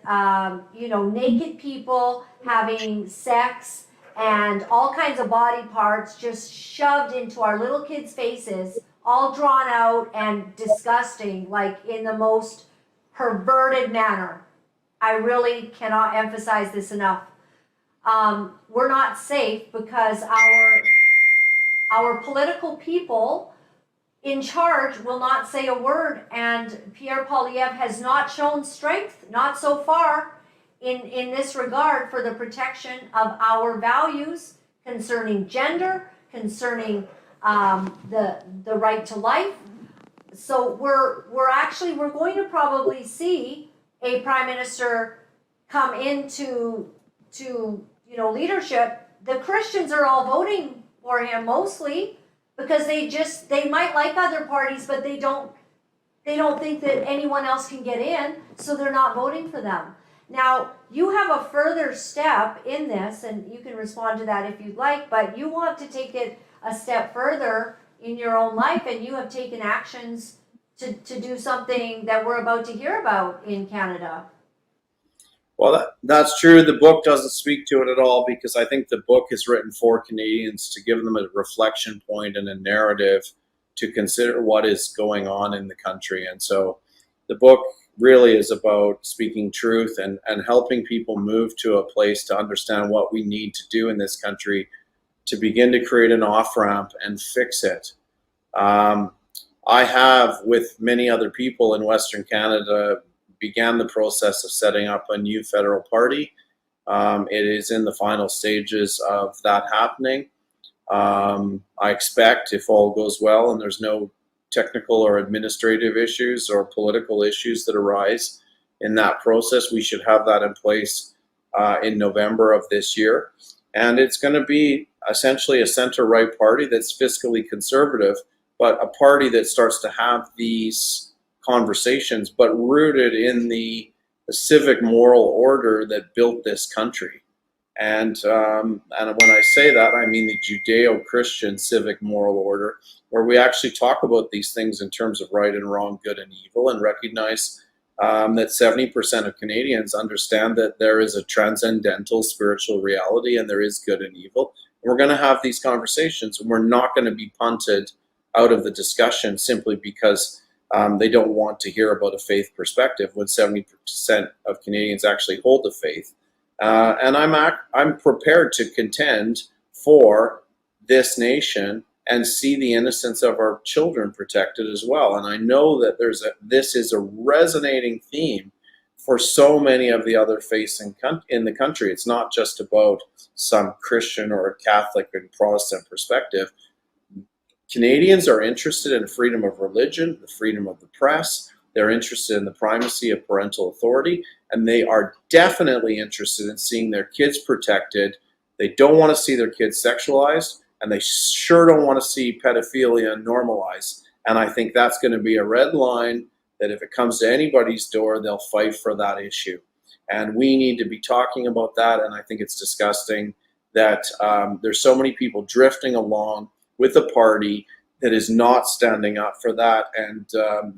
[SPEAKER 1] naked people having sex and all kinds of body parts just shoved into our little kids' faces, all drawn out and disgusting, like in the most perverted manner. I really cannot emphasize this enough. We're not safe because our political people in charge will not say a word, and Pierre Poilievre has not shown strength, not so far, in this regard for the protection of our values concerning gender, concerning the right to life. So we're going to probably see a prime minister come into leadership. The Christians are all voting for him mostly because they might like other parties, but they don't think that anyone else can get in, so they're not voting for them. Now, you have a further step in this, and you can respond to that if you'd like, but you want to take it a step further in your own life, and you have taken actions to do something that we're about to hear about in Canada.
[SPEAKER 2] Well, that's true. The book doesn't speak to it at all because I think the book is written for Canadians to give them a reflection point and a narrative to consider what is going on in the country. And so the book really is about speaking truth and helping people move to a place to understand what we need to do in this country to begin to create an off-ramp and fix it. I have, with many other people in Western Canada, began the process of setting up a new federal party. It is in the final stages of that happening. I expect, if all goes well and there's no technical or administrative issues or political issues that arise in that process, we should have that in place in November of this year. And it's going to be essentially a center-right party that's fiscally conservative, but a party that starts to have these conversations, but rooted in the civic moral order that built this country. And when I say that, I mean the Judeo-Christian civic moral order, where we actually talk about these things in terms of right and wrong, good and evil, and recognize that 70% of Canadians understand that there is a transcendental spiritual reality and there is good and evil. And we're going to have these conversations, and we're not going to be punted out of the discussion simply because they don't want to hear about a faith perspective when 70% of Canadians actually hold a faith. And I'm prepared to contend for this nation and see the innocence of our children protected as well. And I know that this is a resonating theme for so many of the other faiths in the country. It's not just about some Christian or Catholic and Protestant perspective. Canadians are interested in freedom of religion, the freedom of the press. They're interested in the primacy of parental authority, and they are definitely interested in seeing their kids protected. They don't want to see their kids sexualized, and they sure don't want to see pedophilia normalized. And I think that's going to be a red line that if it comes to anybody's door, they'll fight for that issue. And we need to be talking about that, and I think it's disgusting that there's so many people drifting along with a party that is not standing up for that, and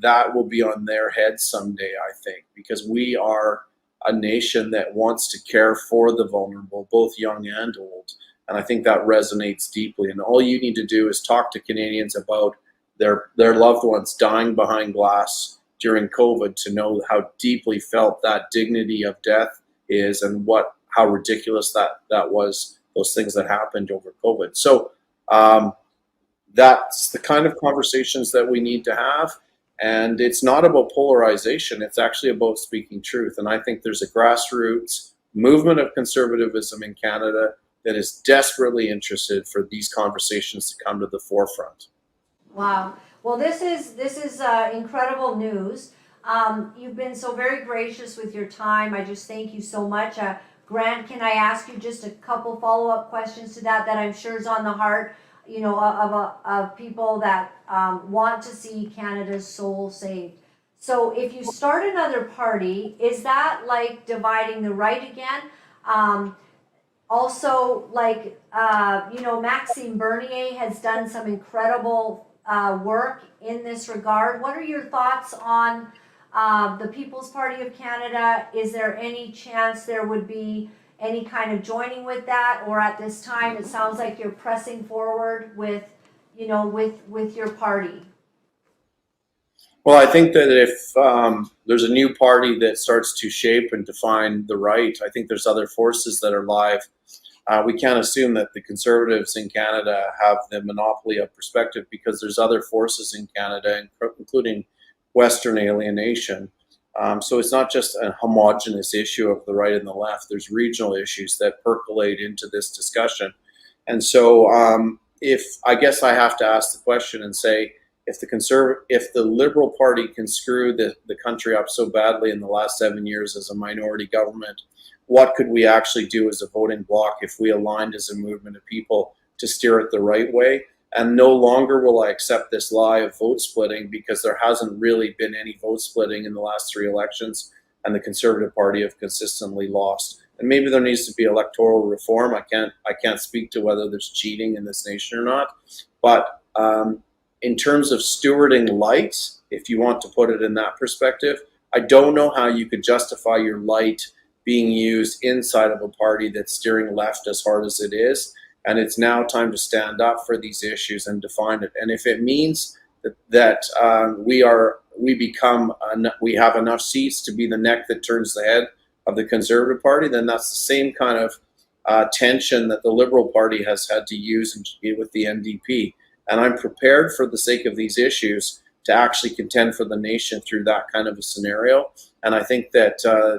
[SPEAKER 2] that will be on their heads someday, I think, because we are a nation that wants to care for the vulnerable, both young and old, and I think that resonates deeply. And all you need to do is talk to Canadians about their loved ones dying behind glass during COVID to know how deeply felt that dignity of death is, and how ridiculous that was, those things that happened over COVID. So that's the kind of conversations that we need to have. And it's not about polarization. It's actually about speaking truth. And I think there's a grassroots movement of conservatism in Canada that is desperately interested for these conversations to come to the forefront.
[SPEAKER 1] Wow. Well, this is incredible news. You've been so very gracious with your time. I just thank you so much. Grant, can I ask you just a couple follow-up questions to that I'm sure is on the heart, of people that want to see Canada's soul saved. So if you start another party, is that like dividing the right again? Also, like, Maxime Bernier has done some incredible work in this regard. What are your thoughts on the People's Party of Canada? Is there any chance there would be any kind of joining with that, or at this time it sounds like you're pressing forward with your party?
[SPEAKER 2] Well, I think that if there's a new party that starts to shape and define the right, I think there's other forces that are live. We can't assume that the Conservatives in Canada have the monopoly of perspective, because there's other forces in Canada, including Western alienation. So it's not just a homogenous issue of the right and the left. There's regional issues that percolate into this discussion. And so I guess I have to ask the question and say, if the Liberal Party can screw the country up so badly in the last 7 years as a minority government, what could we actually do as a voting bloc if we aligned as a movement of people to steer it the right way? And no longer will I accept this lie of vote splitting, because there hasn't really been any vote splitting in the last 3 elections, and the Conservative Party have consistently lost. And maybe there needs to be electoral reform. I can't speak to whether there's cheating in this nation or not. But in terms of stewarding light, if you want to put it in that perspective, I don't know how you could justify your light being used inside of a party that's steering left as hard as it is. And it's now time to stand up for these issues and define it. And if it means we have enough seats to be the neck that turns the head of the Conservative Party, then that's the same kind of tension that the Liberal Party has had to use with the NDP. And I'm prepared, for the sake of these issues, to actually contend for the nation through that kind of a scenario. And I think that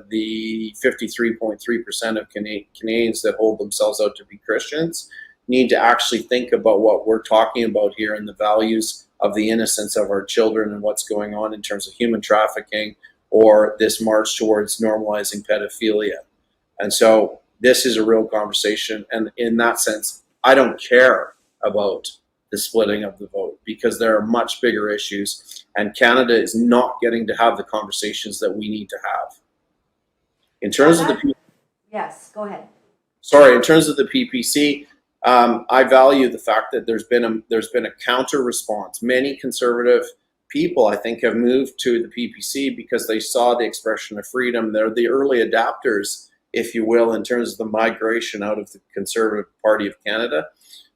[SPEAKER 2] the 53.3% of Canadians that hold themselves out to be Christians need to actually think about what we're talking about here and the values of the innocence of our children and what's going on in terms of human trafficking or this march towards normalizing pedophilia. And so this is a real conversation. And in that sense, I don't care about the splitting of the vote because there are much bigger issues, and Canada is not getting to have the conversations that we need to have. In terms of the
[SPEAKER 1] yes, go ahead.
[SPEAKER 2] Sorry, in terms of the PPC, I value the fact that there's been a counter response. Many Conservative people, I think, have moved to the PPC because they saw the expression of freedom. They're the early adapters, if you will, in terms of the migration out of the Conservative Party of Canada.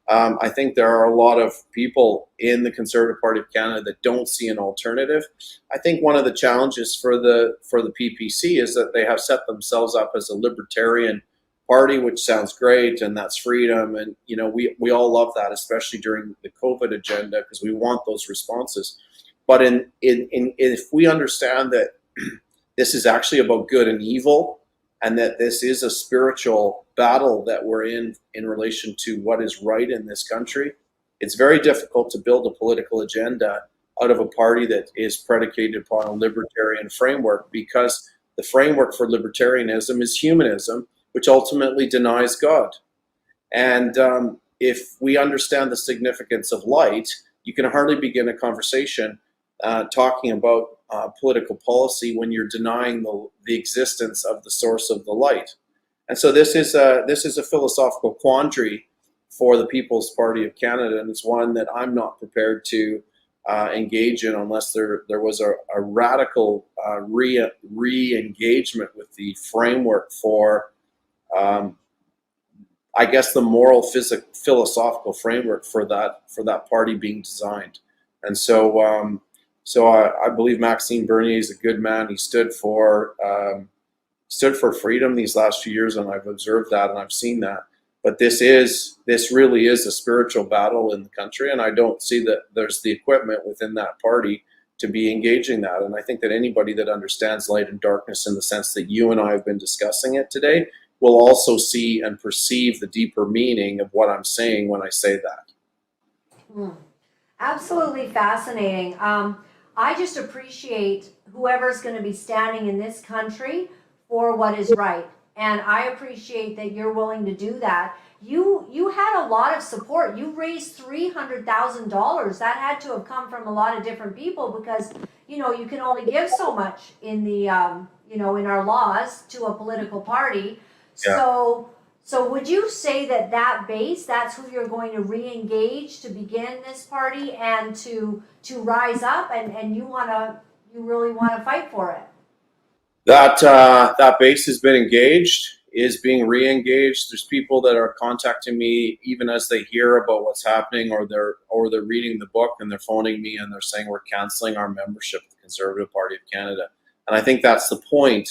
[SPEAKER 2] I think there are a lot of people in the Conservative Party of Canada that don't see an alternative. I think one of the challenges for the PPC is that they have set themselves up as a libertarian party, which sounds great, and that's freedom. And we all love that, especially during the COVID agenda, because we want those responses. But if we understand that this is actually about good and evil, and that this is a spiritual battle that we're in relation to what is right in this country, it's very difficult to build a political agenda out of a party that is predicated upon a libertarian framework, because the framework for libertarianism is humanism, which ultimately denies God. And if we understand the significance of light, you can hardly begin a conversation talking about political policy when you're denying the existence of the source of the light. And so this is a philosophical quandary for the People's Party of Canada, and it's one that I'm not prepared to engage in unless there was a radical re-engagement with the framework for, I guess, the moral philosophical framework for that party being designed. And so I believe Maxime Bernier is a good man. He stood for freedom these last few years, and I've observed that and I've seen that. But this really is a spiritual battle in the country, and I don't see that there's the equipment within that party to be engaging that. And I think that anybody that understands light and darkness in the sense that you and I have been discussing it today will also see and perceive the deeper meaning of what I'm saying when I say that.
[SPEAKER 1] Absolutely fascinating. I just appreciate whoever's going to be standing in this country for what is right. And I appreciate that you're willing to do that. You had a lot of support. You raised $300,000. That had to have come from a lot of different people, because you can only give so much in the in our laws to a political party. Yeah. So would you say that base, that's who you're going to re-engage to begin this party and to rise up, and you really want to fight for it?
[SPEAKER 2] That base has been engaged, is being re-engaged. There's people that are contacting me even as they hear about what's happening, or they're reading the book and they're phoning me and they're saying we're canceling our membership of the Conservative Party of Canada. And I think that's the point,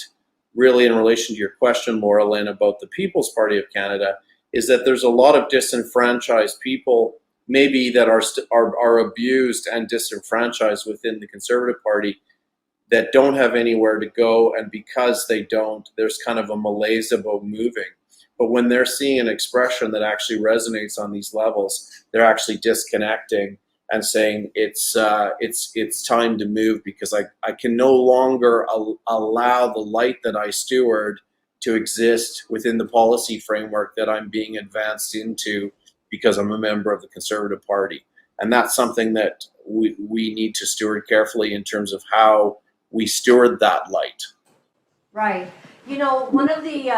[SPEAKER 2] really, in relation to your question, Laura-Lynn, about the People's Party of Canada, is that there's a lot of disenfranchised people maybe that are abused and disenfranchised within the Conservative Party that don't have anywhere to go, and because they don't, there's kind of a malaise about moving. But when they're seeing an expression that actually resonates on these levels, they're actually disconnecting and saying it's time to move, because I can no longer allow the light that I steward to exist within the policy framework that I'm being advanced into because I'm a member of the Conservative Party. And that's something that we need to steward carefully in terms of how we steward that light.
[SPEAKER 1] Right. One of the,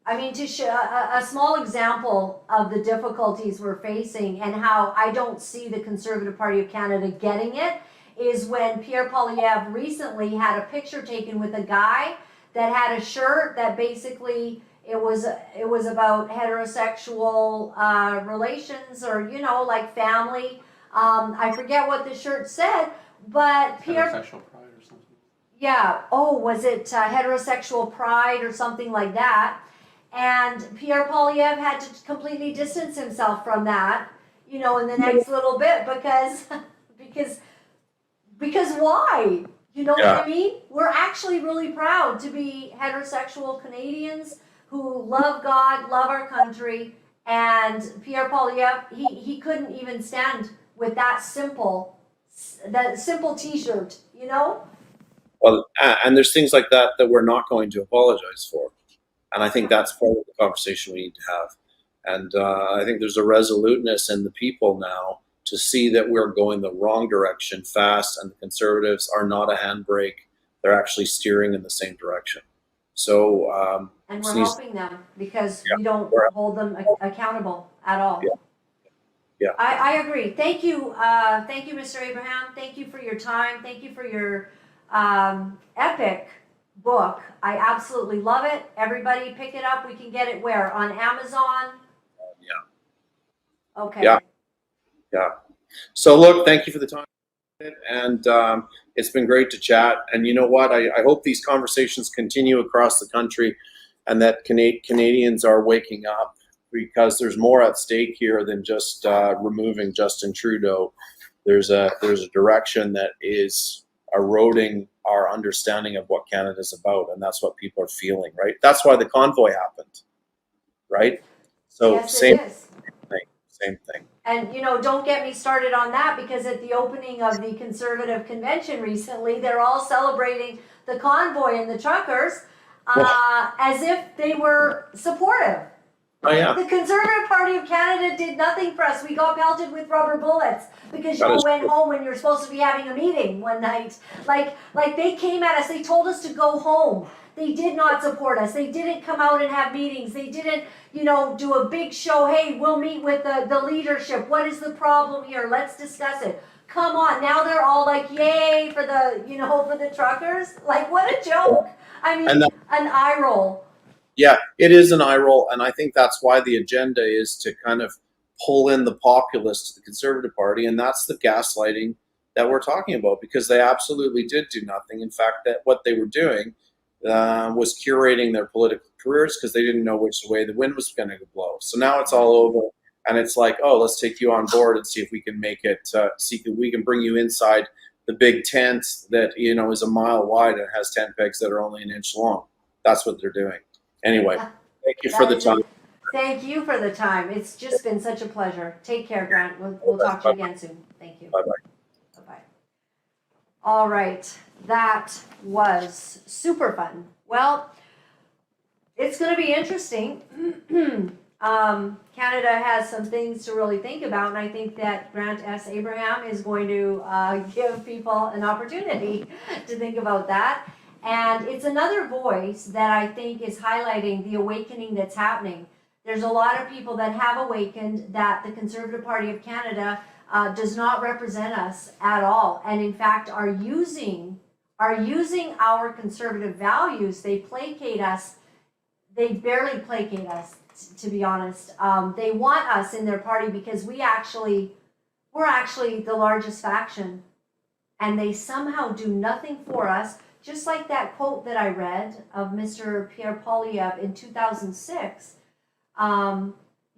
[SPEAKER 1] a small example of the difficulties we're facing and how I don't see the Conservative Party of Canada getting it is when Pierre Poilievre recently had a picture taken with a guy that had a shirt that basically it was about heterosexual relations, or like family. I forget what the shirt said, but Pierre.
[SPEAKER 3] Heterosexual pride or something.
[SPEAKER 1] Yeah. Oh, was it heterosexual pride or something like that? And Pierre Polyev had to completely distance himself from that, in the next little bit because because why? You know what I mean? We're actually really proud to be heterosexual Canadians who love God, love our country, and Pierre Polyev, he couldn't even stand with that simple T-shirt,
[SPEAKER 2] Well, and there's things like that that we're not going to apologize for. And I think that's part of the conversation we need to have. And I think there's a resoluteness in the people now to see that we're going the wrong direction fast, and the Conservatives are not a handbrake. They're actually steering in the same direction. So,
[SPEAKER 1] and we're helping them because we don't hold them accountable at all.
[SPEAKER 2] Yeah.
[SPEAKER 1] I agree. Thank you, Mr. Abraham. Thank you for your time. Thank you for your epic book. I absolutely love it. Everybody pick it up. We can get it where? On Amazon?
[SPEAKER 2] Yeah.
[SPEAKER 1] Okay.
[SPEAKER 2] Yeah. So look, thank you for the time. And it's been great to chat. And you know what? I hope these conversations continue across the country, and that Canadians are waking up, because there's more at stake here than just removing Justin Trudeau. There's a direction that is eroding our understanding of what Canada's about, and that's what people are feeling, right? That's why the convoy happened, right? So
[SPEAKER 1] yes, it is.
[SPEAKER 2] Same thing.
[SPEAKER 1] And don't get me started on that, because at the opening of the Conservative Convention recently, they're all celebrating the convoy and the truckers as if they were supportive.
[SPEAKER 2] Oh, yeah.
[SPEAKER 1] The Conservative Party of Canada did nothing for us. We got pelted with rubber bullets because you went home when you were supposed to be having a meeting one night. Like they came at us. They told us to go home. They did not support us. They didn't come out and have meetings. They didn't, do a big show. Hey, we'll meet with the leadership. What is the problem here? Let's discuss it. Come on. Now they're all like, yay for the, for the truckers. Like, what a joke. I mean, an eye roll.
[SPEAKER 2] Yeah, it is an eye roll, and I think that's why the agenda is to kind of pull in the populace to the Conservative Party, and that's the gaslighting that we're talking about, because they absolutely did do nothing. In fact, that what they were doing was curating their political careers, because they didn't know which way the wind was going to blow. So now it's all over, and it's like, oh, let's take you on board and see if we can make it, see if we can bring you inside the big tent that is a mile wide and has tent pegs that are only an inch long. That's what they're doing. Anyway, thank you for the time.
[SPEAKER 1] Thank you for the time. It's just been such a pleasure. Take care, Grant. We'll talk to you again soon. Thank you.
[SPEAKER 2] Bye-bye.
[SPEAKER 1] Bye-bye. All right. That was super fun. Well, it's going to be interesting. Canada has some things to really think about, and I think that Grant S. Abraham is going to give people an opportunity to think about that. And it's another voice that I think is highlighting the awakening that's happening. There's a lot of people that have awakened that the Conservative Party of Canada does not represent us at all, and in fact are using our conservative values. They placate us. They barely placate us, to be honest. They want us in their party because we're actually the largest faction, and they somehow do nothing for us. Just like that quote that I read of Mr. Pierre Polyev in 2006,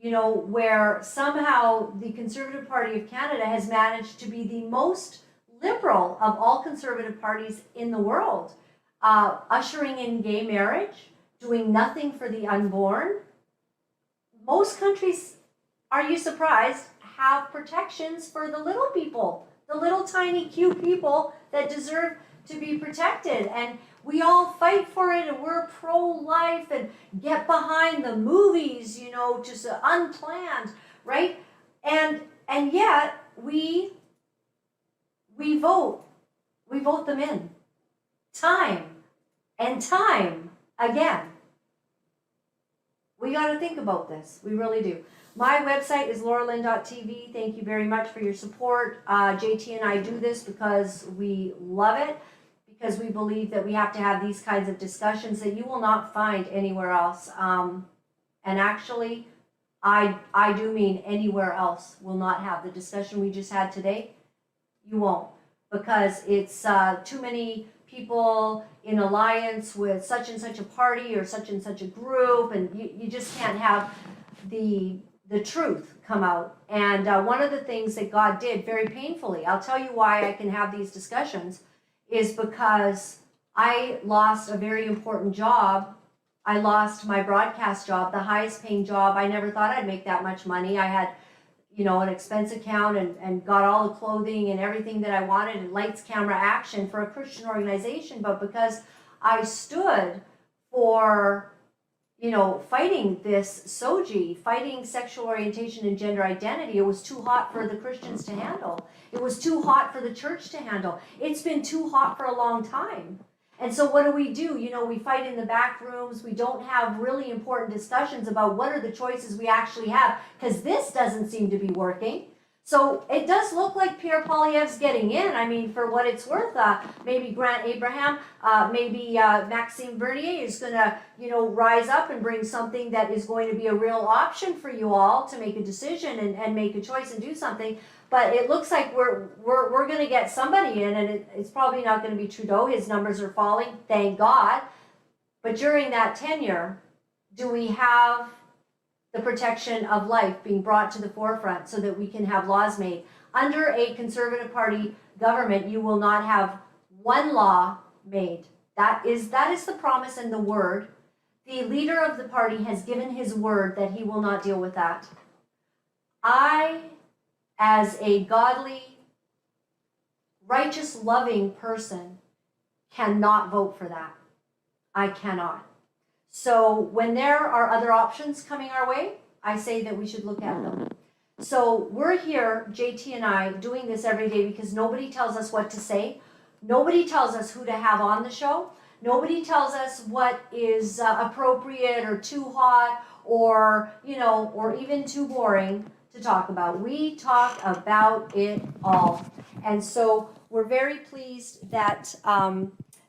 [SPEAKER 1] where somehow the Conservative Party of Canada has managed to be the most liberal of all conservative parties in the world, ushering in gay marriage, doing nothing for the unborn. Most countries, are you surprised, have protections for the little people, the little tiny cute people that deserve to be protected, and we all fight for it, and we're pro-life and get behind the movies, just unplanned, right? And yet we vote them in time and time again. We got to think about this. We really do. My website is Laura-Lynn.tv. Thank you very much for your support. JT and I do this because we love it, because we believe that we have to have these kinds of discussions that you will not find anywhere else. And actually, I do mean anywhere else will not have the discussion we just had today. You won't, because it's too many people in alliance with such and such a party or such and such a group, and you just can't have the truth come out. And one of the things that God did very painfully, I'll tell you why I can have these discussions, is because I lost a very important job. I lost my broadcast job, the highest paying job. I never thought I'd make that much money. I had, an expense account and got all the clothing and everything that I wanted, and lights, camera, action for a Christian organization. But because I stood for, fighting this SOGI, fighting sexual orientation and gender identity, it was too hot for the Christians to handle. It was too hot for the church to handle. It's been too hot for a long time. And so what do? We fight in the back rooms. We don't have really important discussions about what are the choices we actually have, because this doesn't seem to be working. So it does look like Pierre Poilievre's getting in. I mean, for what it's worth, maybe Grant Abraham, maybe Maxime Bernier is going to, rise up and bring something that is going to be a real option for you all to make a decision and make a choice and do something. But it looks like we're going to get somebody in, and it's probably not going to be Trudeau. His numbers are falling, thank God. But during that tenure, do we have the protection of life being brought to the forefront so that we can have laws made? Under a Conservative Party government, you will not have one law made. That is the promise and the word. The leader of the party has given his word that he will not deal with that. I, as a godly, righteous, loving person, cannot vote for that. I cannot. So when there are other options coming our way, I say that we should look at them. So we're here, JT and I, doing this every day because nobody tells us what to say. Nobody tells us who to have on the show. Nobody tells us what is appropriate or too hot or, or even too boring to talk about. We talk about it all. And so we're very pleased that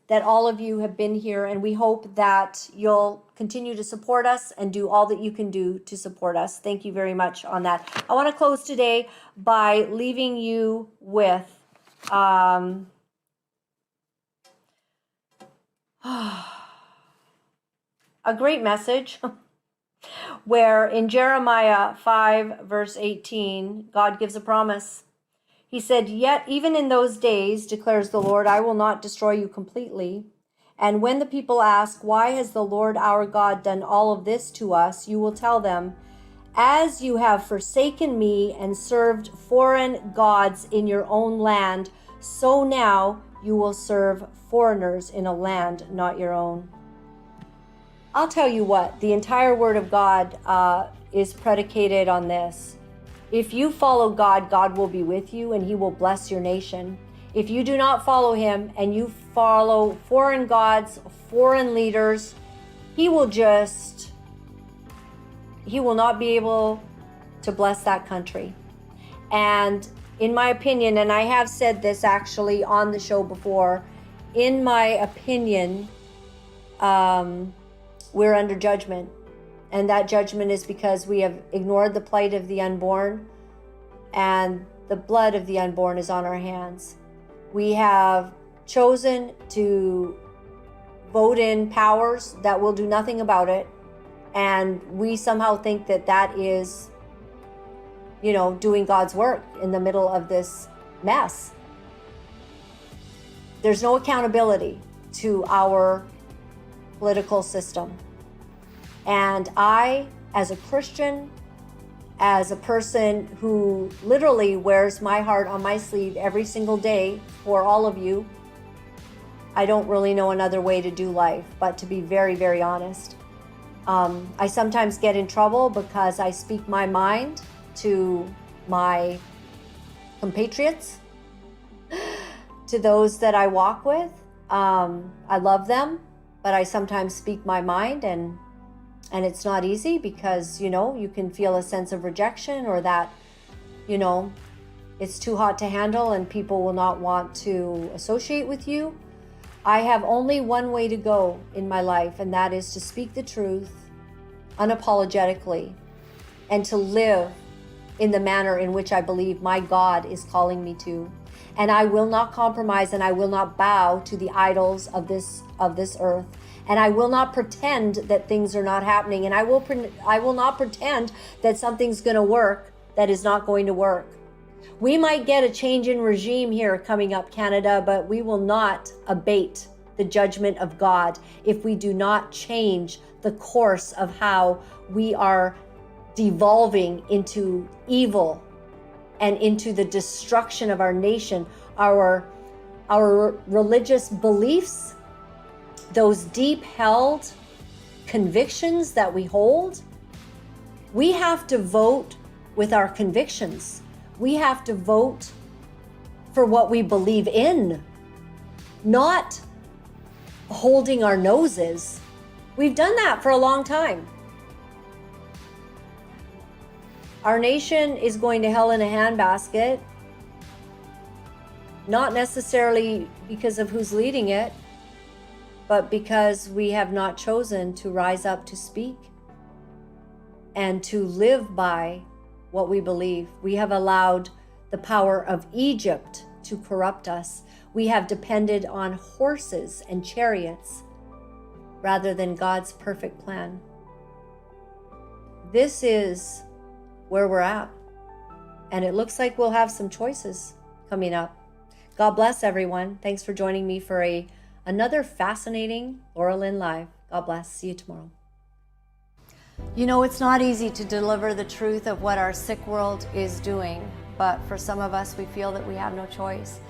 [SPEAKER 1] that all of you have been here, and we hope that you'll continue to support us and do all that you can do to support us. Thank you very much on that. I want to close today by leaving you with a great message where in Jeremiah 5 verse 18, God gives a promise. He said, "Yet even in those days, declares the Lord, I will not destroy you completely. And when the people ask, why has the Lord our God done all of this to us? You will tell them, as you have forsaken me and served foreign gods in your own land, so now you will serve foreigners in a land not your own." I'll tell you what, the entire Word of God is predicated on this. If you follow God, God will be with you and he will bless your nation. If you do not follow him and you follow foreign gods, foreign leaders, he will not be able to bless that country. And in my opinion, and I have said this actually on the show before, in my opinion, we're under judgment. And that judgment is because we have ignored the plight of the unborn, and the blood of the unborn is on our hands. We have chosen to vote in powers that will do nothing about it, and we somehow think that that is, doing God's work in the middle of this mess. There's no accountability to our political system. And I, as a Christian, as a person who literally wears my heart on my sleeve every single day for all of you, I don't really know another way to do life, but to be very, very honest. I sometimes get in trouble because I speak my mind to my compatriots, to those that I walk with. I love them, but I sometimes speak my mind, and it's not easy because, you can feel a sense of rejection, or that, it's too hot to handle and people will not want to associate with you. I have only one way to go in my life, and that is to speak the truth unapologetically and to live in the manner in which I believe my God is calling me to. And I will not compromise, and I will not bow to the idols of this earth. And I will not pretend that things are not happening. And I will not pretend that something's going to work that is not going to work. We might get a change in regime here coming up, Canada, but we will not abate the judgment of God if we do not change the course of how we are devolving into evil and into the destruction of our nation, our religious beliefs, those deep held convictions that we hold. We have to vote with our convictions. We have to vote for what we believe in, not holding our noses. We've done that for a long time. Our nation is going to hell in a handbasket, not necessarily because of who's leading it, but because we have not chosen to rise up to speak and to live by what we believe. We have allowed the power of Egypt to corrupt us. We have depended on horses and chariots rather than God's perfect plan. This is where we're at. And it looks like we'll have some choices coming up. God bless everyone. Thanks for joining me for another fascinating Laura-Lynn Live. God bless. See you tomorrow. You know, it's not easy to deliver the truth of what our sick world is doing, but for some of us, we feel that we have no choice.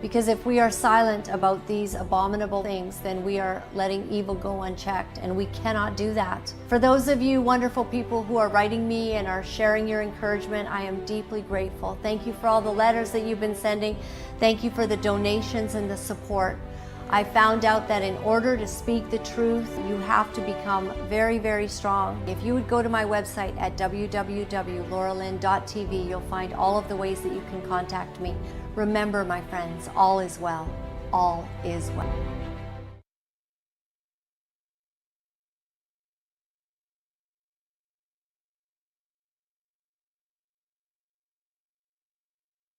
[SPEAKER 1] Because if we are silent about these abominable things, then we are letting evil go unchecked, and we cannot do that. For those of you wonderful people who are writing me and are sharing your encouragement, I am deeply grateful. Thank you for all the letters that you've been sending. Thank you for the donations and the support. I found out that in order to speak the truth, you have to become very, very strong. If you would go to my website at www.lauralynn.tv, you'll find all of the ways that you can contact me. Remember, my friends, all is well. All is well.